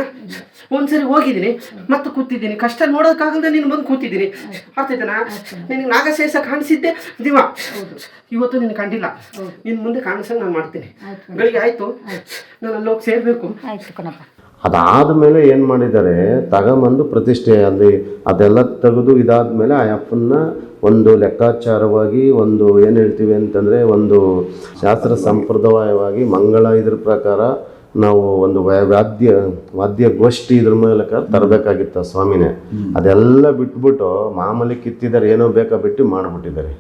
ಒಂದ್ಸರಿ ಹೋಗಿದ್ದೀನಿ ಮತ್ತೆ ಕೂತಿದ್ದೀನಿ, ಕಷ್ಟ ನೋಡೋಕ್ಕಾಗಲ್ದೆ ನೀನು ಬಂದು ಕೂತಿದ್ದೀನಿ, ಅರ್ಥ ಆಯ್ತಾನಾ? ನಿನಗೆ ನಾಗಶೇಷ ಕಾಣಿಸಿದ್ದೆ ದಿವ, ಇವತ್ತು ನಿನಗೆ ಕಂಡಿಲ್ಲ, ನಿನ್ನ ಮುಂದೆ ಕಾಣಿಸಂಗೆ ನಾನು ಮಾಡ್ತೀನಿ. ಗಳಿಗೆ ಆಯಿತು, ನಾನು ಅಲ್ಲಿ ಹೋಗಿ ಸೇರಬೇಕು. ಆಯ್ತು ಕಣಪ್ಪ. ಅದಾದಮೇಲೆ ಏನು ಮಾಡಿದ್ದಾರೆ, ತಗೊಂಬಂದು ಪ್ರತಿಷ್ಠೆ ಅಲ್ಲಿ ಅದೆಲ್ಲ ತೆಗೆದು ಇದಾದಮೇಲೆ ಆ ಅಪ್ಪನ್ನ ಒಂದು ಲೆಕ್ಕಾಚಾರವಾಗಿ ಒಂದು ಏನು ಹೇಳ್ತೀವಿ ಅಂತಂದರೆ ಒಂದು ಶಾಸ್ತ್ರ ಸಂಪ್ರದಾಯವಾಗಿ ಮಂಗಳ ಇದ್ರ ಪ್ರಕಾರ ನಾವು ಒಂದು ವಾದ್ಯ ಗೋಷ್ಠಿ ಇದ್ರ ಮೂಲಕ ತರಬೇಕಾಗಿತ್ತು ಸ್ವಾಮಿನೇ. ಅದೆಲ್ಲ ಬಿಟ್ಬಿಟ್ಟು ಮಾಮೂಲಿ ಕಿತ್ತಿದ್ದಾರೆ, ಏನೋ ಬೇಕಾ ಬಿಟ್ಟು ಮಾಡಿಬಿಟ್ಟಿದ್ದಾರೆ.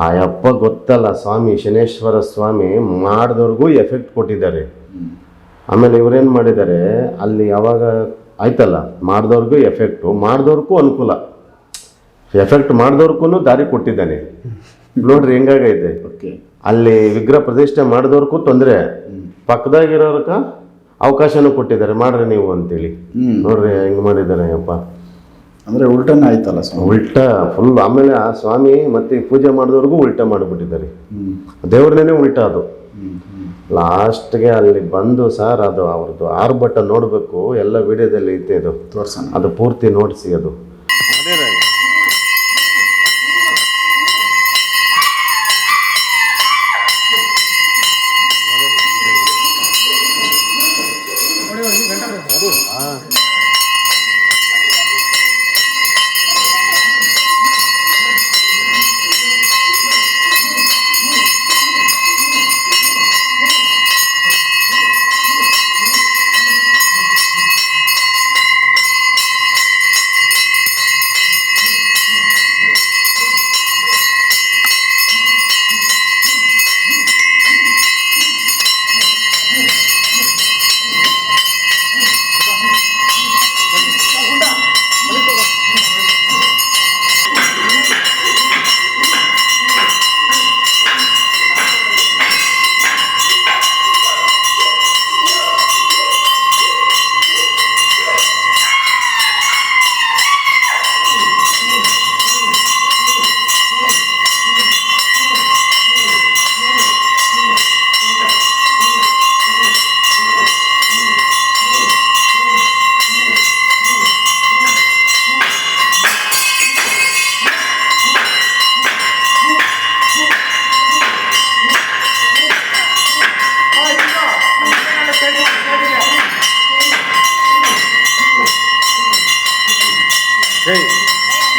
ಆ ಅಪ್ಪ ಗೊತ್ತಲ್ಲ, ಸ್ವಾಮಿ ಶನೇಶ್ವರ ಸ್ವಾಮಿ ಮಾಡಿದವ್ರಿಗೂ ಎಫೆಕ್ಟ್ ಕೊಟ್ಟಿದ್ದಾರೆ. ಆಮೇಲೆ ಇವರೇನು ಮಾಡಿದ್ದಾರೆ, ಅಲ್ಲಿ ಯಾವಾಗ ಆಯ್ತಲ್ಲ ಮಾಡಿದವ್ರಿಗೂ ಎಫೆಕ್ಟು, ಮಾಡಿದವ್ರಿಗೂ ಅನುಕೂಲ, ಎಫೆಕ್ಟ್ ಮಾಡಿದವ್ರಿಗೂ ದಾರಿ ಕೊಟ್ಟಿದ್ದಾನೆ. ನೋಡ್ರಿ ಹೆಂಗಾಗೈತೆ. ಅಲ್ಲಿ ವಿಗ್ರಹ ಪ್ರತಿಷ್ಠೆ ಮಾಡಿದವ್ರಿಗೂ ತೊಂದರೆ, ಪಕ್ಕದಾಗಿರೋರ್ಗ ಅವಕಾಶನೂ ಕೊಟ್ಟಿದ್ದಾರೆ, ಮಾಡ್ರಿ ನೀವು ಅಂತೇಳಿ. ನೋಡ್ರಿ ಹೆಂಗೆ ಮಾಡಿದ್ದಾರೆ ಅಪ್ಪ. ಅಂದರೆ ಉಲ್ಟನೇ ಆಯ್ತಲ್ಲ ಸ್ವಾಮಿ. ಉಲ್ಟಾ ಫುಲ್. ಆಮೇಲೆ ಆ ಸ್ವಾಮಿ ಮತ್ತೆ ಪೂಜೆ ಮಾಡಿದವ್ರಿಗೂ ಉಲ್ಟಾ ಮಾಡಿಬಿಟ್ಟಿದ್ದಾರೆ, ದೇವ್ರನ್ನೇ ಉಲ್ಟಾ. ಅದು ಲಾಸ್ಟ್ಗೆ ಅಲ್ಲಿ ಬಂದು ಸರ್ ಅದು ಅವ್ರದ್ದು ಆರ್ಭಟ ನೋಡಬೇಕು, ಎಲ್ಲ ವಿಡಿಯೋದಲ್ಲಿ ಐತೆ, ಅದು ತೋರ್ಸೋಣ, ಅದು ಪೂರ್ತಿ ನೋಡಿಸಿ. ಅದು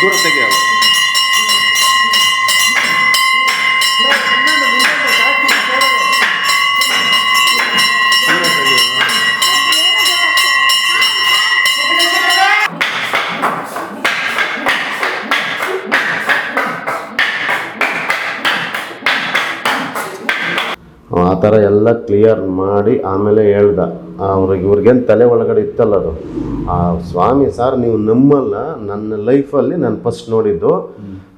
ದೂರ ತೆಗೆಯಲ್ಲ. ಆ ಥರ ಎಲ್ಲ ಕ್ಲಿಯರ್ ಮಾಡಿ ಆಮೇಲೆ ಹೇಳ್ದ ಇವ್ರಿಗೇನು ತಲೆ ಒಳಗಡೆ ಇತ್ತಲ್ಲ ಅದು, ಆ ಸ್ವಾಮಿ ಸರ್ ನೀವು ನಮ್ಮಲ್ಲ, ನನ್ನ ಲೈಫಲ್ಲಿ ನಾನು ಫಸ್ಟ್ ನೋಡಿದ್ದು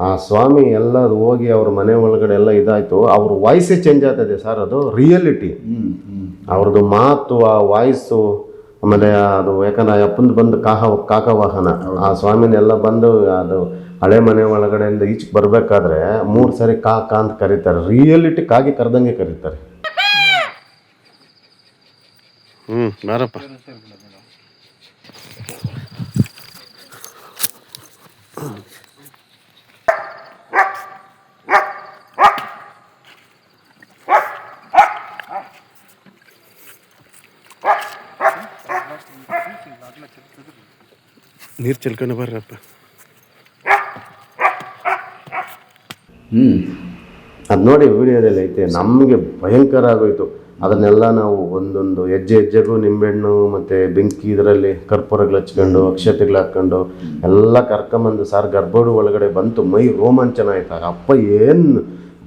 ಆ ಸ್ವಾಮಿ ಎಲ್ಲ ಹೋಗಿ ಅವ್ರ ಮನೆ ಒಳಗಡೆ ಎಲ್ಲ ಇದಾಯಿತು, ಅವ್ರ ವಾಯ್ಸೇ ಚೇಂಜ್ ಆಗ್ತದೆ ಸರ್, ಅದು ರಿಯಲಿಟಿ ಅವ್ರದ್ದು ಮಾತು, ಆ ವಾಯ್ಸು. ಆಮೇಲೆ ಅದು ಯಾಕಂದ್ರೆ ಅಪ್ಪಂದು ಬಂದು ಕಾಕವಾಹನ, ಆ ಸ್ವಾಮಿನೆಲ್ಲ ಬಂದು ಅದು ಹಳೆ ಮನೆ ಒಳಗಡೆಯಿಂದ ಈಚೆಗೆ ಬರಬೇಕಾದ್ರೆ 3 ಸರಿ ಕಾಕ ಅಂತ ಕರೀತಾರೆ, ರಿಯಲಿಟಿ ಕಾಗಿ ಕರೆದಂಗೆ ಕರೀತಾರೆ. ಬಾರಪ್ಪ. ನೀರು ಚೆಲ್ಕೊಂಡು ಬರ್ರಪ್ಪ. ಅದು ನೋಡಿ ವಿಡಿಯೋದಲ್ಲಿ ಐತೆ, ನಮಗೆ ಭಯಂಕರ ಆಗೋಯ್ತು. ಅದನ್ನೆಲ್ಲ ನಾವು ಒಂದೊಂದು ಹೆಜ್ಜೆಗೂ ನಿಂಬೆಹಣ್ಣು ಮತ್ತು ಬೆಂಕಿ ಇದರಲ್ಲಿ ಕರ್ಪೂರಗಳು ಹಚ್ಕೊಂಡು ಅಕ್ಷತೆಗಳು ಹಾಕ್ಕೊಂಡು ಎಲ್ಲ ಕರ್ಕೊಂಬಂದು ಸರ್ ಗರ್ಭಗುಡಿ ಒಳಗಡೆ ಬಂತು, ಮೈ ರೋಮಾಂಚನ ಆಯ್ತು. ಅಪ್ಪ ಏನು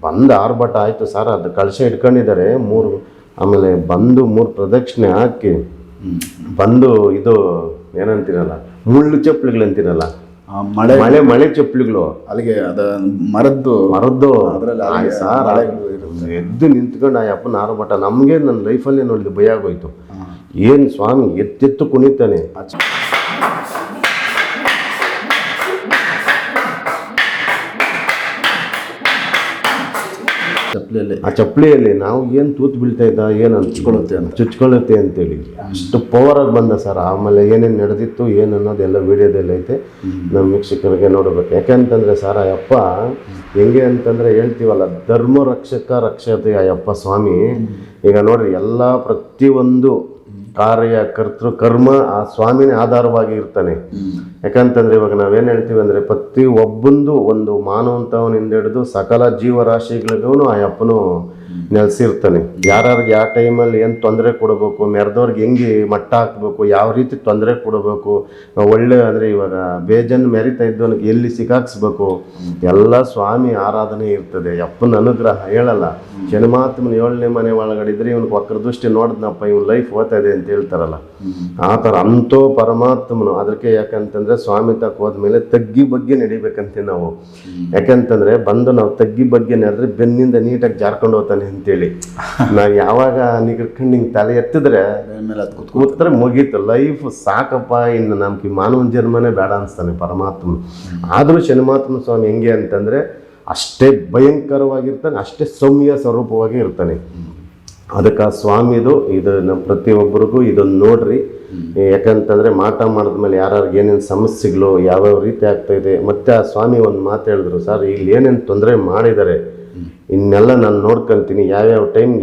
ಬಂದು ಆರ್ಭಟ ಆಯಿತು ಸರ್. ಅದು ಕಳಶ ಇಟ್ಕೊಂಡಿದ್ದಾರೆ 3, ಆಮೇಲೆ ಬಂದು 3 ಪ್ರದಕ್ಷಿಣೆ ಹಾಕಿ ಬಂದು ಇದು ಏನಂತೀರಲ್ಲ ಮುಳ್ಳು ಚಪ್ಪಲಿಗಳಂತೀರಲ್ಲ, ಮಳೆ ಚಪ್ಪಲಿಗಳು, ಅಲ್ಲಿಗೆ ಅದ ಮರದ್ದು ಸರ್ ಎದ್ದು ನಿಂತ್ಕೊಂಡು ಆ ಅಪ್ಪನ ಆರ್ಭಟ ನಮಗೆ ನನ್ನ ಲೈಫಲ್ಲೇ ನೋಡಿದ್ದು ಭಯ ಆಗೋಯ್ತು. ಏನು ಸ್ವಾಮಿ ಎತ್ತೆತ್ತು ಕುಣಿತಾನೆ. ಚಪ್ಪಲಿಯಲ್ಲಿ ಆ ಚಪ್ಪಲಿಯಲ್ಲಿ ನಾವು ಏನು ತೂತು ಬೀಳ್ತಾ ಇದ್ದ ಏನು ಚುಚ್ಕೊಳ್ಳುತ್ತೆ ಅಂತೇಳಿ ಅಷ್ಟು ಪವರಾಗಿ ಬಂದ ಸರ್. ಆಮೇಲೆ ಏನೇನು ನಡೆದಿತ್ತು ಏನು ಅನ್ನೋದೆಲ್ಲ ವಿಡಿಯೋದಲ್ಲಿ ಐತೆ, ನಮ್ಮ ವೀಕ್ಷಕರಿಗೆ ನೋಡಬೇಕು. ಯಾಕೆಂತಂದರೆ ಸರ್ ಅಯ್ಯಪ್ಪ ಹೆಂಗೆ ಅಂತಂದರೆ ಹೇಳ್ತೀವಲ್ಲ, ಧರ್ಮ ರಕ್ಷತೆ ಅಯ್ಯಪ್ಪ ಸ್ವಾಮಿ. ಈಗ ನೋಡ್ರಿ, ಎಲ್ಲ ಪ್ರತಿಯೊಂದು ಕರ್ಮ ಆ ಸ್ವಾಮಿನೇ ಆಧಾರವಾಗಿ ಇರ್ತಾನೆ. ಯಾಕಂತಂದ್ರೆ ಇವಾಗ ನಾವೇನು ಹೇಳ್ತೀವಿ ಅಂದರೆ, ಪ್ರತಿ ಒಬ್ಬಂದು ಒಂದು ಮಾನವಂತವನಿಂದ ಹಿಡಿದು ಸಕಲ ಜೀವರಾಶಿಗಳಿಗೂ ಆ ಅಪ್ಪನು ನೆಲೆಸಿರ್ತಾನೆ. ಯಾರ್ಯಾರಿಗೆ ಯಾವ ಟೈಮಲ್ಲಿ ಏನು ತೊಂದರೆ ಕೊಡಬೇಕು, ಮೆರೆದವ್ರಿಗೆ ಹೆಂಗೆ ಮಟ್ಟ ಹಾಕ್ಬೇಕು, ಯಾವ ರೀತಿ ತೊಂದರೆ ಕೊಡಬೇಕು, ಒಳ್ಳೆ ಅಂದರೆ ಇವಾಗ ಬೇಜನ್ ಮೆರಿತಾ ಇದ್ದವನಿಗೆ ಎಲ್ಲಿ ಸಿಕ್ಕಾಕ್ಸ್ಬೇಕು, ಎಲ್ಲ ಸ್ವಾಮಿ ಆರಾಧನೆ ಇರ್ತದೆ. ಅಪ್ಪನ ಅನುಗ್ರಹ ಹೇಳಲ್ಲ. ಜನ್ಮಾತ್ಮನ 7ನೇ ಮನೆ ಒಳಗಡೆ ಇದ್ರೆ ಇವನಿಗೆ ವಕ್ರದೃಷ್ಟಿ ನೋಡಿದ್ನಪ್ಪ, ಇವ್ನ ಲೈಫ್ ಓದ್ತಾ ಇದೆ ಅಂತ ಹೇಳ್ತಾರಲ್ಲ, ಆ ಥರ ಅಂತೋ ಪರಮಾತ್ಮನು. ಅದಕ್ಕೆ ಯಾಕಂತಂದರೆ ಸ್ವಾಮಿ ತಕ್ಕ ಹೋದ್ಮೇಲೆ ತಗ್ಗಿ ಬಗ್ಗೆ ನಡಿಬೇಕಂತೆ ನಾವು. ಯಾಕಂತಂದರೆ ಬಂದು ನಾವು ತಗ್ಗಿ ಬಗ್ಗೆ ನಡೆದ್ರೆ ಬೆನ್ನಿಂದ ನೀಟಾಗಿ ಜಾರ್ಕೊಂಡು ಹೋಗ್ತಾನೆ ಅಂತೇಳಿ. ನಾವು ಯಾವಾಗ ನಿಗರ್ಕೊಂಡು ಹಿಂಗೆ ತಲೆ ಎತ್ತಿದ್ರೆ ಕೂತ್ರೆ ಮುಗೀತು ಲೈಫ್, ಸಾಕಪ್ಪ, ಇನ್ನು ನಮ್ಗೆ ಮಾನವನ ಜನ್ಮನೇ ಬೇಡ ಅನಿಸ್ತಾನೆ ಪರಮಾತ್ಮ. ಆದರೂ ಶನಿಮಾತ್ಮ ಸ್ವಾಮಿ ಹೆಂಗೆ ಅಂತಂದರೆ ಅಷ್ಟೇ ಭಯಂಕರವಾಗಿರ್ತಾನೆ, ಅಷ್ಟೇ ಸೌಮ್ಯ ಸ್ವರೂಪವಾಗಿ ಇರ್ತಾನೆ. ಅದಕ್ಕೆ ಆ ಸ್ವಾಮಿದು ಇದು ನಮ್ಮ ಪ್ರತಿಯೊಬ್ಬರಿಗೂ ಇದನ್ನು ನೋಡ್ರಿ. ಯಾಕಂತಂದರೆ ಮಾಟ ಮಾಡಿದ್ಮೇಲೆ ಯಾರ್ಯಾರಿಗೆ ಏನೇನು ಸಮಸ್ಯೆಗಳು ಯಾವ್ಯಾವ ರೀತಿ ಆಗ್ತಾಯಿದೆ. ಮತ್ತು ಆ ಸ್ವಾಮಿ ಒಂದು ಮಾತು ಹೇಳಿದ್ರು, ಸರ್ ಇಲ್ಲಿ ಏನೇನು ತೊಂದರೆ ಮಾಡಿದ್ದಾರೆ ಇನ್ನೆಲ್ಲ ನಾನು ನೋಡ್ಕೊತೀನಿ, ಯಾವ್ಯಾವ ಟೈಮ್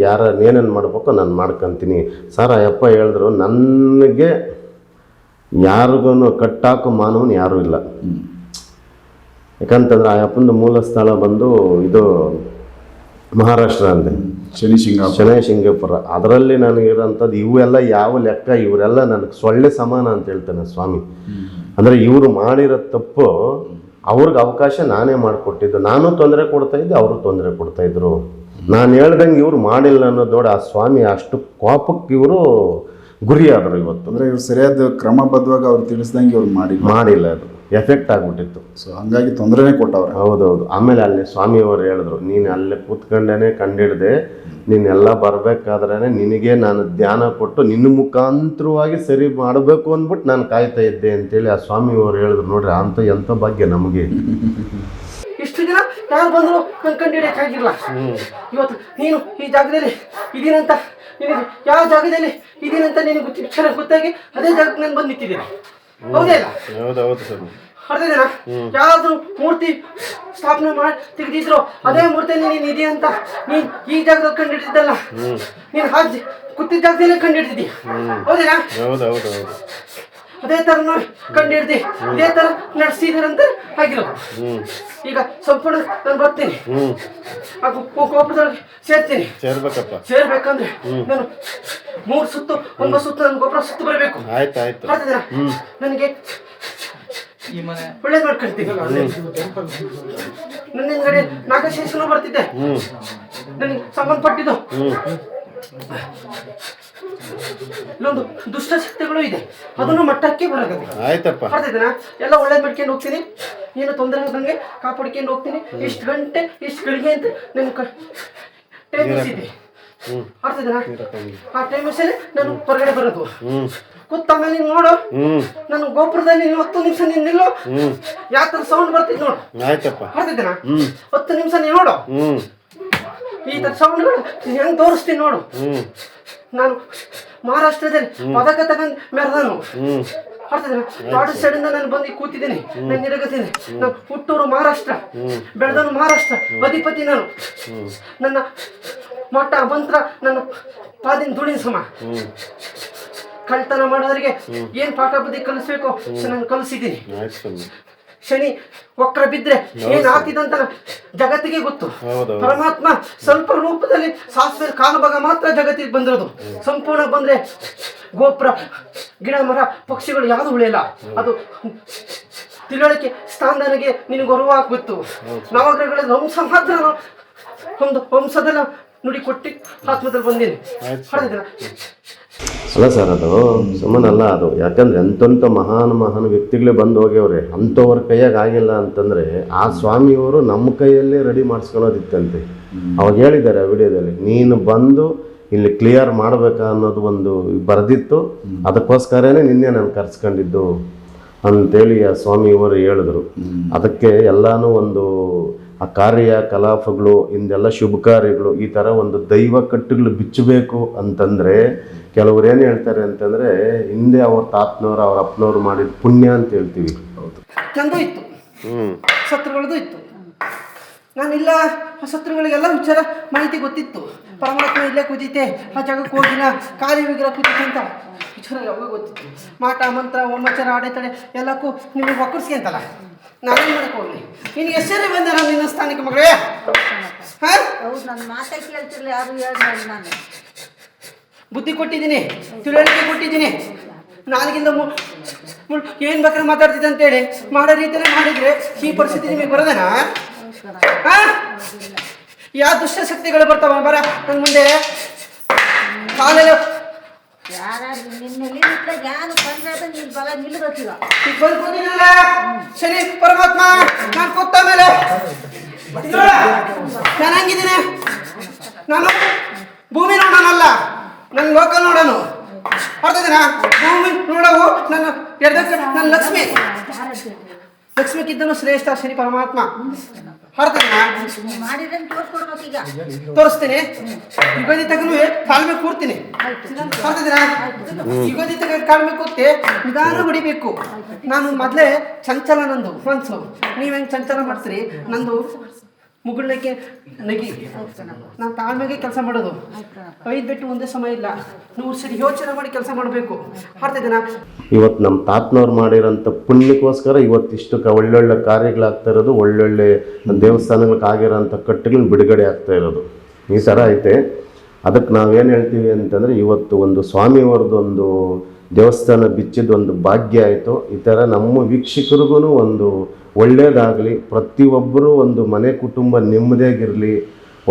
ಏನೇನು ಮಾಡ್ಬೇಕೋ ನಾನು ಮಾಡ್ಕೊತೀನಿ ಸರ್. ಅಯ್ಯಪ್ಪ ಹೇಳಿದ್ರು, ನನಗೆ ಯಾರಿಗೂ ಕಟ್ಟಾಕೋ ಮಾನವನು ಯಾರೂ ಇಲ್ಲ. ಯಾಕಂತಂದ್ರೆ ಆ ಅಪ್ಪನ ಮೂಲ ಸ್ಥಳ ಬಂದು ಇದು ಮಹಾರಾಷ್ಟ್ರ ಅಂದೆ, ಶನೈಶಿಂಗಪುರ. ಅದರಲ್ಲಿ ನನಗಿರೋಂಥದ್ದು ಇವೆಲ್ಲ ಯಾವ ಲೆಕ್ಕ, ಇವರೆಲ್ಲ ನನಗೆ ಸೊಳ್ಳೆ ಸಮಾನ ಅಂತ ಹೇಳ್ತಾನೆ ಸ್ವಾಮಿ. ಅಂದರೆ ಇವರು ಮಾಡಿರೋ ತಪ್ಪು ಅವ್ರಿಗೆ ಅವಕಾಶ ನಾನೇ ಮಾಡಿಕೊಟ್ಟಿದ್ದು. ನಾನು ತೊಂದರೆ ಕೊಡ್ತಾಯಿದ್ದೆ, ಅವರು ತೊಂದರೆ ಕೊಡ್ತಾಯಿದ್ರು. ನಾನು ಹೇಳ್ದಂಗೆ ಇವ್ರು ಮಾಡಿಲ್ಲ ಅನ್ನೋದು ನೋಡಿ ಆ ಸ್ವಾಮಿ ಅಷ್ಟು ಕೋಪಕ್ಕೆ ಇವರು ಗುರಿಯಾದರು ಇವತ್ತು. ಅಂದರೆ ಇವ್ರು ಸರಿಯಾದ ಕ್ರಮಬದ್ಧವಾಗಿ ಅವ್ರು ತಿಳಿಸ್ದಂಗೆ ಇವ್ರು ಮಾಡಿಲ್ಲ, ಅದು ಎಫೆಕ್ಟ್ ಆಗಿಬಿಟ್ಟಿತ್ತು. ಸೊ ಹಂಗಾಗಿ ತೊಂದರೆನೇ ಕೊಟ್ಟವ್ರೆ. ಹೌದೌದು. ಆಮೇಲೆ ಅಲ್ಲಿ ಸ್ವಾಮಿಯವರು ಹೇಳಿದ್ರು, ನೀನು ಅಲ್ಲೇ ಕೂತ್ಕೊಂಡೇ ಕಂಡಿಡ್ದೆ, ನೀನೆಲ್ಲ ಬರಬೇಕಾದ್ರೆ ನಿನಗೆ ನಾನು ಧ್ಯಾನ ಕೊಟ್ಟು ನಿನ್ನ ಮುಖಾಂತರವಾಗಿ ಸರಿ ಮಾಡಬೇಕು ಅಂದ್ಬಿಟ್ಟು ನಾನು ಕಾಯ್ತಾ ಇದ್ದೆ ಅಂತೇಳಿ ಆ ಸ್ವಾಮಿಯವರು ಹೇಳಿದ್ರು. ನೋಡ್ರಿ, ಅಂತ ಎಂಥ ಭಾಗ್ಯ ನಮಗೆ. ಇಷ್ಟು ದಿನ ಯಾರು ಬಂದರು ಕಂಡಿಡಿಯಕ್ಕಾಗಿಲ್ಲ. ಇವತ್ತು ನೀನು ಈ ಜಾಗದಲ್ಲಿ ಇದೀನಂತ, ನಿನಗೆ ಯಾವ ಜಾಗದಲ್ಲಿ ಇದೀನಂತ ನಿನಗೆ ಚೆನ್ನಾಗಿ ಗೊತ್ತಾಗಿ ಅದೇ ಜಾಗಕ್ಕೆ ನಾನು ಬಂದು ನಿಂತಿದ್ದೀನಿ. ಹೌದೇ ಇಲ್ಲ? ಹೌದೌದು ಸರ್. ಅರ್ಧ ದಿನ ಯಾವ್ದು ಮೂರ್ತಿ ಸ್ಥಾಪನೆ ಮಾಡಿ ತೆಗೆದಿದ್ರು ಅದೇ ಮೂರ್ತಿಯಲ್ಲಿ ನೀನು ಇದೆಯಾ ಅಂತ ನೀನು ಈ ಜಾಗದಲ್ಲಿ ಕಂಡಿಡ್ತಿದ್ದಲ್ಲ, ನೀನು ಹಾಜಿ ಕೂತಿದ್ದ ಜಾಗದಲ್ಲೇ ಕಂಡಿಡ್ತಿದ್ದಿ. ಹೌದಿಲ್ಲ? ಅದೇ ಥರ ನೋಡಿ ಕಂಡಿಡ್ದಿ, ಇದೇ ಥರ ನಡೆಸಿದಾರಂತ ಆಗಿರೋದು. ಈಗ ಸಂಪೂರ್ಣ ನಾನು ಬರ್ತೀನಿ, ಆ ಗೋಪುರದೊಳಗೆ ಸೇರ್ತೀನಿ. ಸೇರ್ಬೇಕಂದ್ರೆ ನಾನು 3 ಸುತ್ತು 9 ಸುತ್ತು ನನ್ನ ಗೋಪುರ ಸುತ್ತು ಬರಬೇಕು. ನನಗೆ ಒಳ್ಳೇದು ಮಾಡ್ಕೊಳ್ತೀನಿ. ನನ್ನ ಹಿಂದ್ಗಡೆ ನಾಗಶೇಷನು ಬರ್ತಿದ್ದೆ, ನನಗೆ ಸಂಬಂಧಪಟ್ಟಿದ್ದು ಇಲ್ಲೊಂದು ದುಷ್ಟ ಶಕ್ತಿಗಳು ಇದೆ, ಅದನ್ನು ಮಟ್ಟಕ್ಕೆ ಬರಬೇಕು. ಎಲ್ಲ ಒಳ್ಳೇದು ಮಾಡ್ಕೊಂಡು ಹೋಗ್ತೀನಿ, ಏನು ತೊಂದರೆ ಆಗದಂಗೆ ಕಾಪಾಡ್ಕೊಂಡು ಹೋಗ್ತೀನಿ. ಇಷ್ಟು ಗಂಟೆ ಇಷ್ಟು ಗಳಿಗೆ ಅಂತ ನನ್ನ ಟೈಮ್ ಇದೆ. ಅರ್ಥದನಾ? ಆ ಟೈಮಲ್ಲಿ ನಾನು ಹೊರಗಡೆ ಬರೋದು ಕೂತಾಮೇಲೆ ನೀನು ನೋಡು, ನನ್ನ ಗೋಪುರದಲ್ಲಿ ನೀನು 10 ನಿಮಿಷ ನೀನು ನಿಲ್ಲು, ಯಾವ ಥರ ಸೌಂಡ್ ಬರ್ತಿದ್ ನೋಡು. ಅರ್ಥದನಾ? 10 ನಿಮಿಷ ನೀನು ನೋಡು, ಈ ಥರ ಸೌಂಡ್ಗಳು ಹೆಂಗೆ ತೋರಿಸ್ತೀನಿ ನೋಡು. ನಾನು ಮಹಾರಾಷ್ಟ್ರದಲ್ಲಿ ಪದಕ ತಗೊಂಡು ಮೆರೆದನು. ಅರ್ಥದನಾ? ಕಾಡು ಸೈಡಿಂದ ನಾನು ಬಂದು ಕೂತಿದ್ದೀನಿ, ನಾನು ನಿರಗತೀನಿ. ನಾನು ಹುಟ್ಟೂರು ಮಹಾರಾಷ್ಟ್ರ, ಬೆಳೆದನು ಮಹಾರಾಷ್ಟ್ರ, ಅಧಿಪತಿ ನಾನು. ನನ್ನ ಮಠ ಮಂತ್ರ ನನ್ನ ಪಾದಿನ ಧೂಳಿನ ಸಮ. ಕಳ್ತನ ಮಾಡೋರಿಗೆ ಏನ್ ಪಾಠ ಬುದ್ಧಿ ಕಲಿಸ್ಬೇಕು ನಾನು ಕಲಿಸಿದ್ದೀನಿ. ಶನಿ ವಕ್ರ ಬಿದ್ರೆ ಏನ್ ಆಗ್ತಿದಂತ ಜಗತ್ತಿಗೆ ಗೊತ್ತು. ಪರಮಾತ್ಮ ಸ್ವಲ್ಪ ರೂಪದಲ್ಲಿ ಸಾಸಿವೆ ಕಾಲು ಭಾಗ ಮಾತ್ರ ಜಗತ್ತಿಗೆ ಬಂದಿರೋದು. ಸಂಪೂರ್ಣ ಬಂದ್ರೆ ಗೋಪುರ ಗಿಡ ಮರ ಪಕ್ಷಿಗಳು ಯಾವುದು ಉಳಿಯಲ್ಲ. ಅದು ತಿಳುವಳಿಕೆ ಸ್ಥಾನದಾನಿಗೆ ನಿನಗೆ ಗೌರವ ಗೊತ್ತು. ನವಗ್ರಹಗಳ ವಂಶ ಮಾತ್ರ ಒಂದು ವಂಶದಲ್ಲ ನುಡಿ ಕೊಟ್ಟು ಆತ್ಮದಲ್ಲಿ ಬಂದೀನಿ. ಅಲ್ಲ ಸರ್, ಅದು ಸುಮ್ಮನಲ್ಲ ಅದು. ಯಾಕಂದ್ರೆ ಎಂತೆಂಥ ಮಹಾನ್ ವ್ಯಕ್ತಿಗಳೇ ಬಂದು ಹೋಗ್ಯವ್ರೆ. ಅಂಥವ್ರ ಕೈಯಾಗ ಆಗಿಲ್ಲ ಅಂತಂದರೆ ಆ ಸ್ವಾಮಿಯವರು ನಮ್ಮ ಕೈಯಲ್ಲೇ ರೆಡಿ ಮಾಡಿಸ್ಕೊಳ್ಳೋದಿತ್ತಂತೆ. ಅವಾಗ ಹೇಳಿದ್ದಾರೆ ಆ ವಿಡಿಯೋದಲ್ಲಿ, ನೀನು ಬಂದು ಇಲ್ಲಿ ಕ್ಲಿಯರ್ ಮಾಡಬೇಕಾ ಅನ್ನೋದು ಒಂದು ಬರೆದಿತ್ತು. ಅದಕ್ಕೋಸ್ಕರನೇ ನಿನ್ನೆ ನಾನು ಕರ್ಸ್ಕೊಂಡಿದ್ದು ಅಂತೇಳಿ ಆ ಸ್ವಾಮಿಯವರು ಹೇಳಿದ್ರು. ಅದಕ್ಕೆ ಎಲ್ಲನೂ ಒಂದು ಆ ಕಾರ್ಯಕಲಾಪಗಳು ಇಂದೆಲ್ಲ ಶುಭ ಕಾರ್ಯಗಳು ಈ ಥರ ಒಂದು ದೈವ ಕಟ್ಟುಗಳು ಬಿಚ್ಚಬೇಕು ಅಂತಂದರೆ ಕೆಲವ್ರು ಏನು ಹೇಳ್ತಾರೆ ಅಂತಂದರೆ ಹಿಂದೆ ಅವ್ರ ತಾತನವ್ರು ಅವ್ರ ಅಪ್ಪನವ್ರು ಮಾಡಿದ ಪುಣ್ಯ ಅಂತ ಹೇಳ್ತೀವಿ. ನಂದು ಇತ್ತು, ಶತ್ರುಗಳದ್ದು ಇತ್ತು. ನಾನಿಲ್ಲ ಆ ಶತ್ರುಗಳಿಗೆಲ್ಲ ವಿಚಾರ ಮಾಹಿತಿ ಗೊತ್ತಿತ್ತು. ಪರಮಾತ್ಮ ಇಲ್ಲೇ ಕೂತಿತೆ, ಆ ಜಾಗಕ್ಕೆ ಹೋಗಿನ, ಕಾರ್ಯ ವಿಗ್ರಹ ಕೂತಿತೆ ಅಂತ ವಿಚಾರ ಯಾವಾಗ ಗೊತ್ತಿತ್ತು. ಮಾಟ ಮಂತ್ರ ಒಮ್ಮಚಾರ ಆಡೆತಡೆ ಎಲ್ಲಕ್ಕೂ ನಿಮಗೆ ಒಕ್ಕರ್ಸಿ ಅಂತಲ್ಲ, ನಾನೇನು ಮಾಡಕ್ಕೆ ಹೋಗ್ಲಿ. ನಿನಗೆ ಎಷ್ಟೇ ಬಂದ ನಾನು ನಿನ್ನ ಸ್ಥಾನಕ್ಕೆ ಮಗಳೇ. ಹಾಂ, ಹೌದು, ನನ್ನ ಮಾತೇ ಕೇಳ್ತಿರ್ಲಿಲ್ಲ, ಯಾರು ಹೇಳಿದ್ರು ನಾನು. ಬುದ್ಧಿ ಕೊಟ್ಟಿದ್ದೀನಿ, ತಿಳುವಳಿಕೆ ಕೊಟ್ಟಿದ್ದೀನಿ. ನಾಲ್ಗಿಂದ ಏನು ಬೇಕಾದ್ರೆ ಮಾತಾಡ್ತಿದ್ದೆ ಅಂತೇಳಿ ಮಾಡೋ ರೀತಿಯಲ್ಲೇ ಮಾಡಿದರೆ ಈ ಪರಿಸ್ಥಿತಿ ನಿಮಗೆ ಬರೋದೇನಾ? ಯಾವ ದುಷ್ಟಶಕ್ತಿಗಳು ಬರ್ತಾವ ಬರ ನನ್ನ ಮುಂದೆ ಕಾಲೆಲ್ಲ ಯಾರಾದ್ರೂ ನಿನ್ನಲ್ಲಿ ಯಾರು ಬಂದ್ರೆ ನೀನು ಬಲ ನಿಲ್ಲಬೇಕೀಗ. ಈಗ ಬಂದ್ಕೊಂಡಿಲ್ಲ ಶನಿ ಪರಮಾತ್ಮ. ನಾನು ಕೊತ್ತ ಮೇಲೆ ನಾನು ಹಂಗಿದ್ದೀನಿ. ನಾನು ಭೂಮಿ ನೋಡೋಣಲ್ಲ, ನನ್ನ ಲೋಕ ನೋಡೋನು. ಅರ್ಥದಿನ ಭೂಮಿ ನೋಡವು ನನ್ನ ಎಡದಕ್ಕೆ ನನ್ನ ಲಕ್ಷ್ಮಿ. ಲಕ್ಷ್ಮಿಗಿದ್ದನು ಶ್ರೇಷ್ಠ ಶನಿ ಪರಮಾತ್ಮ. ಮಾಡಿದ್ರೆ ತೋರ್ಸ್ಕೊಡ್ಬೇಕೀಗ. ತೋರಿಸ್ತೀನಿ. ಯುಗಾದಿ ತಗನು ತಾಳ್ಮೆ ಕೂರ್ತೀನಿ. ಅರ್ಥದಿನ ಯುಗಾದಿ ತಗ ತಾಳ್ಮೆ ಕೂರ್ತಿ ನಿಧಾನ ಹೊಡಿಬೇಕು. ನಾನು ಮೊದಲೇ ಚಂಚಲ, ನಂದು ಮನ್ಸು. ನೀವು ಹೆಂಗೆ ಚಂಚಲ ಮಾಡ್ತೀರಿ, ನಂದು ಮುಗುಳ್ಲಿಕ್ಕೆ ನಗಿ. ನಾನು ತಾಳ್ಮೆಗೆ ಕೆಲಸ ಮಾಡೋದು. 5 ಬಿಟ್ಟು ಒಂದೇ ಸಮಯ ಇಲ್ಲ, 100 ಸರಿ ಯೋಚನೆ ಮಾಡಿ ಕೆಲಸ ಮಾಡಬೇಕು. ಅರ್ಥದಿನ ಇವತ್ತು ನಮ್ಮ ತಾತನವ್ರು ಮಾಡಿರೋಂಥ ಪುಣ್ಯಕ್ಕೋಸ್ಕರ ಇವತ್ತಿಷ್ಟು ಒಳ್ಳೊಳ್ಳೆ ಕಾರ್ಯಗಳಾಗ್ತಾ ಇರೋದು, ಒಳ್ಳೊಳ್ಳೆ ದೇವಸ್ಥಾನಗಳಿಗೆ ಆಗಿರೋಂಥ ಕಟ್ಟುಗಳನ್ನ ಬಿಡುಗಡೆ ಆಗ್ತಾ ಇರೋದು. ಈ ಥರ ಐತೆ. ಅದಕ್ಕೆ ನಾವೇನು ಹೇಳ್ತೀವಿ ಅಂತಂದರೆ, ಇವತ್ತು ಒಂದು ಸ್ವಾಮಿಯವ್ರದ್ದು ಒಂದು ದೇವಸ್ಥಾನ ಬಿಚ್ಚಿದ ಒಂದು ಭಾಗ್ಯ ಆಯಿತು. ಈ ಥರ ನಮ್ಮ ವೀಕ್ಷಕರಿಗೂ ಒಂದು ಒಳ್ಳೆಯದಾಗಲಿ, ಪ್ರತಿಯೊಬ್ಬರೂ ಒಂದು ಮನೆ ಕುಟುಂಬ ನೆಮ್ಮದಿಯಾಗಿರಲಿ,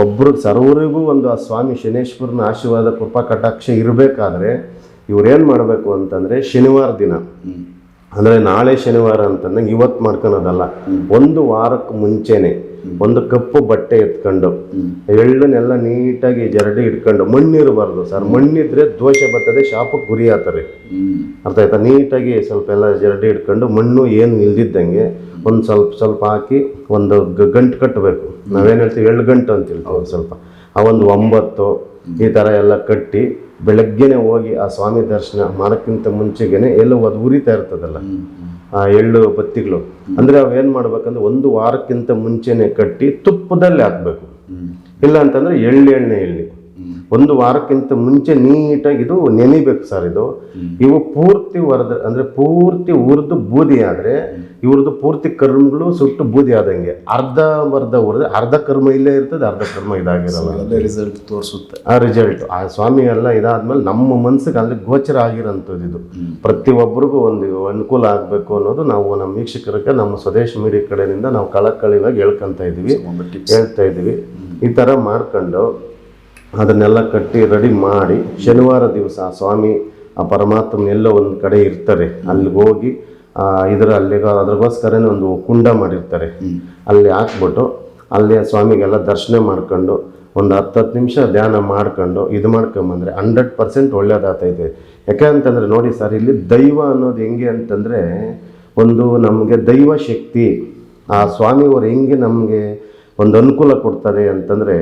ಒಬ್ಬರು ಸರ್ವರಿಗೂ ಒಂದು ಆ ಸ್ವಾಮಿ ಶನೇಶ್ವರನ ಆಶೀರ್ವಾದ ಕೃಪಾ ಕಟಾಕ್ಷ ಇರಬೇಕಾದ್ರೆ ಇವ್ರೇನು ಮಾಡಬೇಕು ಅಂತಂದರೆ, ಶನಿವಾರ ದಿನ ಅಂದರೆ ನಾಳೆ ಶನಿವಾರ ಅಂತಂದಂಗೆ ಇವತ್ತು ಮಾಡ್ಕೊಳೋದಲ್ಲ, ಒಂದು ವಾರಕ್ಕೆ ಮುಂಚೆನೆ ಒಂದು ಕಪ್ಪು ಬಟ್ಟೆ ಎತ್ಕೊಂಡು ಎಳ್ಳನ್ನೆಲ್ಲ ನೀಟಾಗಿ ಜರಡಿ ಇಟ್ಕೊಂಡು, ಮಣ್ಣಿರಬಾರ್ದು ಸರ್, ಮಣ್ಣಿದ್ರೆ ದೋಷ ಬರ್ತದೆ, ಶಾಪಕ್ಕೆ ಗುರಿ ಆಗ್ತಾರೆ. ಅರ್ಥ ಆಯ್ತಾ? ನೀಟಾಗಿ ಸ್ವಲ್ಪ ಎಲ್ಲ ಜರಡಿ ಇಟ್ಕೊಂಡು ಮಣ್ಣು ಏನು ಇಲ್ದಿದ್ದಂಗೆ ಒಂದು ಸ್ವಲ್ಪ ಹಾಕಿ ಒಂದು ಗಂಟು ಕಟ್ಟಬೇಕು. ನಾವೇನು ಹೇಳ್ತೀವಿ ಎಳ್ಳು ಗಂಟು ಅಂತ ಹೇಳ್ತೀವಿ. ಸ್ವಲ್ಪ ಆ ಒಂದು 9 ಈ ಥರ ಎಲ್ಲ ಕಟ್ಟಿ ಬೆಳಗ್ಗೆನೆ ಹೋಗಿ ಆ ಸ್ವಾಮಿ ದರ್ಶನ ಮಾಡೋಕ್ಕಿಂತ ಮುಂಚೆಗೇನೆ ಎಲ್ಲ ಅದು ಉರಿತಾ ಇರ್ತದಲ್ಲ ಆ ಎಳ್ಳು ಬತ್ತಿಗಳು, ಅಂದರೆ ಅವೇನು ಮಾಡ್ಬೇಕಂದ್ರೆ ಒಂದು ವಾರಕ್ಕಿಂತ ಮುಂಚೆನೆ ಕಟ್ಟಿ ತುಪ್ಪದಲ್ಲಿ ಹಾಕಬೇಕು. ಇಲ್ಲ ಅಂತಂದರೆ ಎಣ್ಣೆ ಒಂದು ವಾರಕ್ಕಿಂತ ಮುಂಚೆ ನೀಟಾಗಿ ಇದು ನೆನಿಬೇಕು ಸರ್. ಇವು ಪೂರ್ತಿ ಅಂದರೆ ಪೂರ್ತಿ ಉರಿದು ಬೂದಿ ಆದರೆ ಇವ್ರದ್ದು ಪೂರ್ತಿ ಕರ್ಮಗಳು ಸುಟ್ಟು ಬೂದಿ ಆದಂಗೆ. ಅರ್ಧ ಉರಿದ್ರೆ ಅರ್ಧ ಕರ್ಮ ಇಲ್ಲೇ ಇರ್ತದೆ, ಅರ್ಧ ಕರ್ಮ ಇದಾಗಿರಲ್ಲ. ರಿಸಲ್ಟ್ ತೋರಿಸುತ್ತೆ. ಆ ರಿಸಲ್ಟ್ ಆ ಸ್ವಾಮಿ ಎಲ್ಲ ಇದಾದ್ಮೇಲೆ ನಮ್ಮ ಮನಸ್ಸಿಗೆ ಅಲ್ಲಿ ಗೋಚರ ಆಗಿರೋಂಥದ್ದು. ಇದು ಪ್ರತಿಯೊಬ್ಬರಿಗೂ ಒಂದು ಅನುಕೂಲ ಆಗಬೇಕು ಅನ್ನೋದು ನಾವು ನಮ್ಮ ವೀಕ್ಷಕರಿಗೆ ನಮ್ಮ ಸ್ವದೇಶ್ ಮೀಡಿಯಾ ಕಡೆಯಿಂದ ನಾವು ಕಳಕಳಿವಾಗಿ ಹೇಳ್ತಾ ಇದ್ದೀವಿ. ಈ ಥರ ಮಾಡ್ಕೊಂಡು ಅದನ್ನೆಲ್ಲ ಕಟ್ಟಿ ರೆಡಿ ಮಾಡಿ ಶನಿವಾರ ದಿವಸ ಆ ಸ್ವಾಮಿ ಆ ಪರಮಾತ್ಮನೆಲ್ಲ ಒಂದು ಕಡೆ ಇರ್ತಾರೆ, ಅಲ್ಲಿಗೆ ಹೋಗಿ ಅದ್ರಗೋಸ್ಕರನೇ ಒಂದು ಕುಂಡ ಮಾಡಿರ್ತಾರೆ, ಅಲ್ಲಿ ಹಾಕ್ಬಿಟ್ಟು ಅಲ್ಲಿ ಸ್ವಾಮಿಗೆಲ್ಲ ದರ್ಶನ ಮಾಡ್ಕೊಂಡು ಒಂದು 10 ನಿಮಿಷ ಧ್ಯಾನ ಮಾಡ್ಕೊಂಡು ಇದು ಮಾಡ್ಕೊಂಬಂದ್ರೆ 100% ಒಳ್ಳೇದಾಗ್ತೈತೆ. ಯಾಕೆ ಅಂತಂದರೆ ನೋಡಿ ಸರ್, ಇಲ್ಲಿ ದೈವ ಅನ್ನೋದು ಹೆಂಗೆ ಅಂತಂದರೆ ಒಂದು ನಮಗೆ ದೈವ ಶಕ್ತಿ. ಆ ಸ್ವಾಮಿಯವರು ಹೆಂಗೆ ನಮಗೆ ಒಂದು ಅನುಕೂಲ ಕೊಡ್ತಾರೆ ಅಂತಂದರೆ,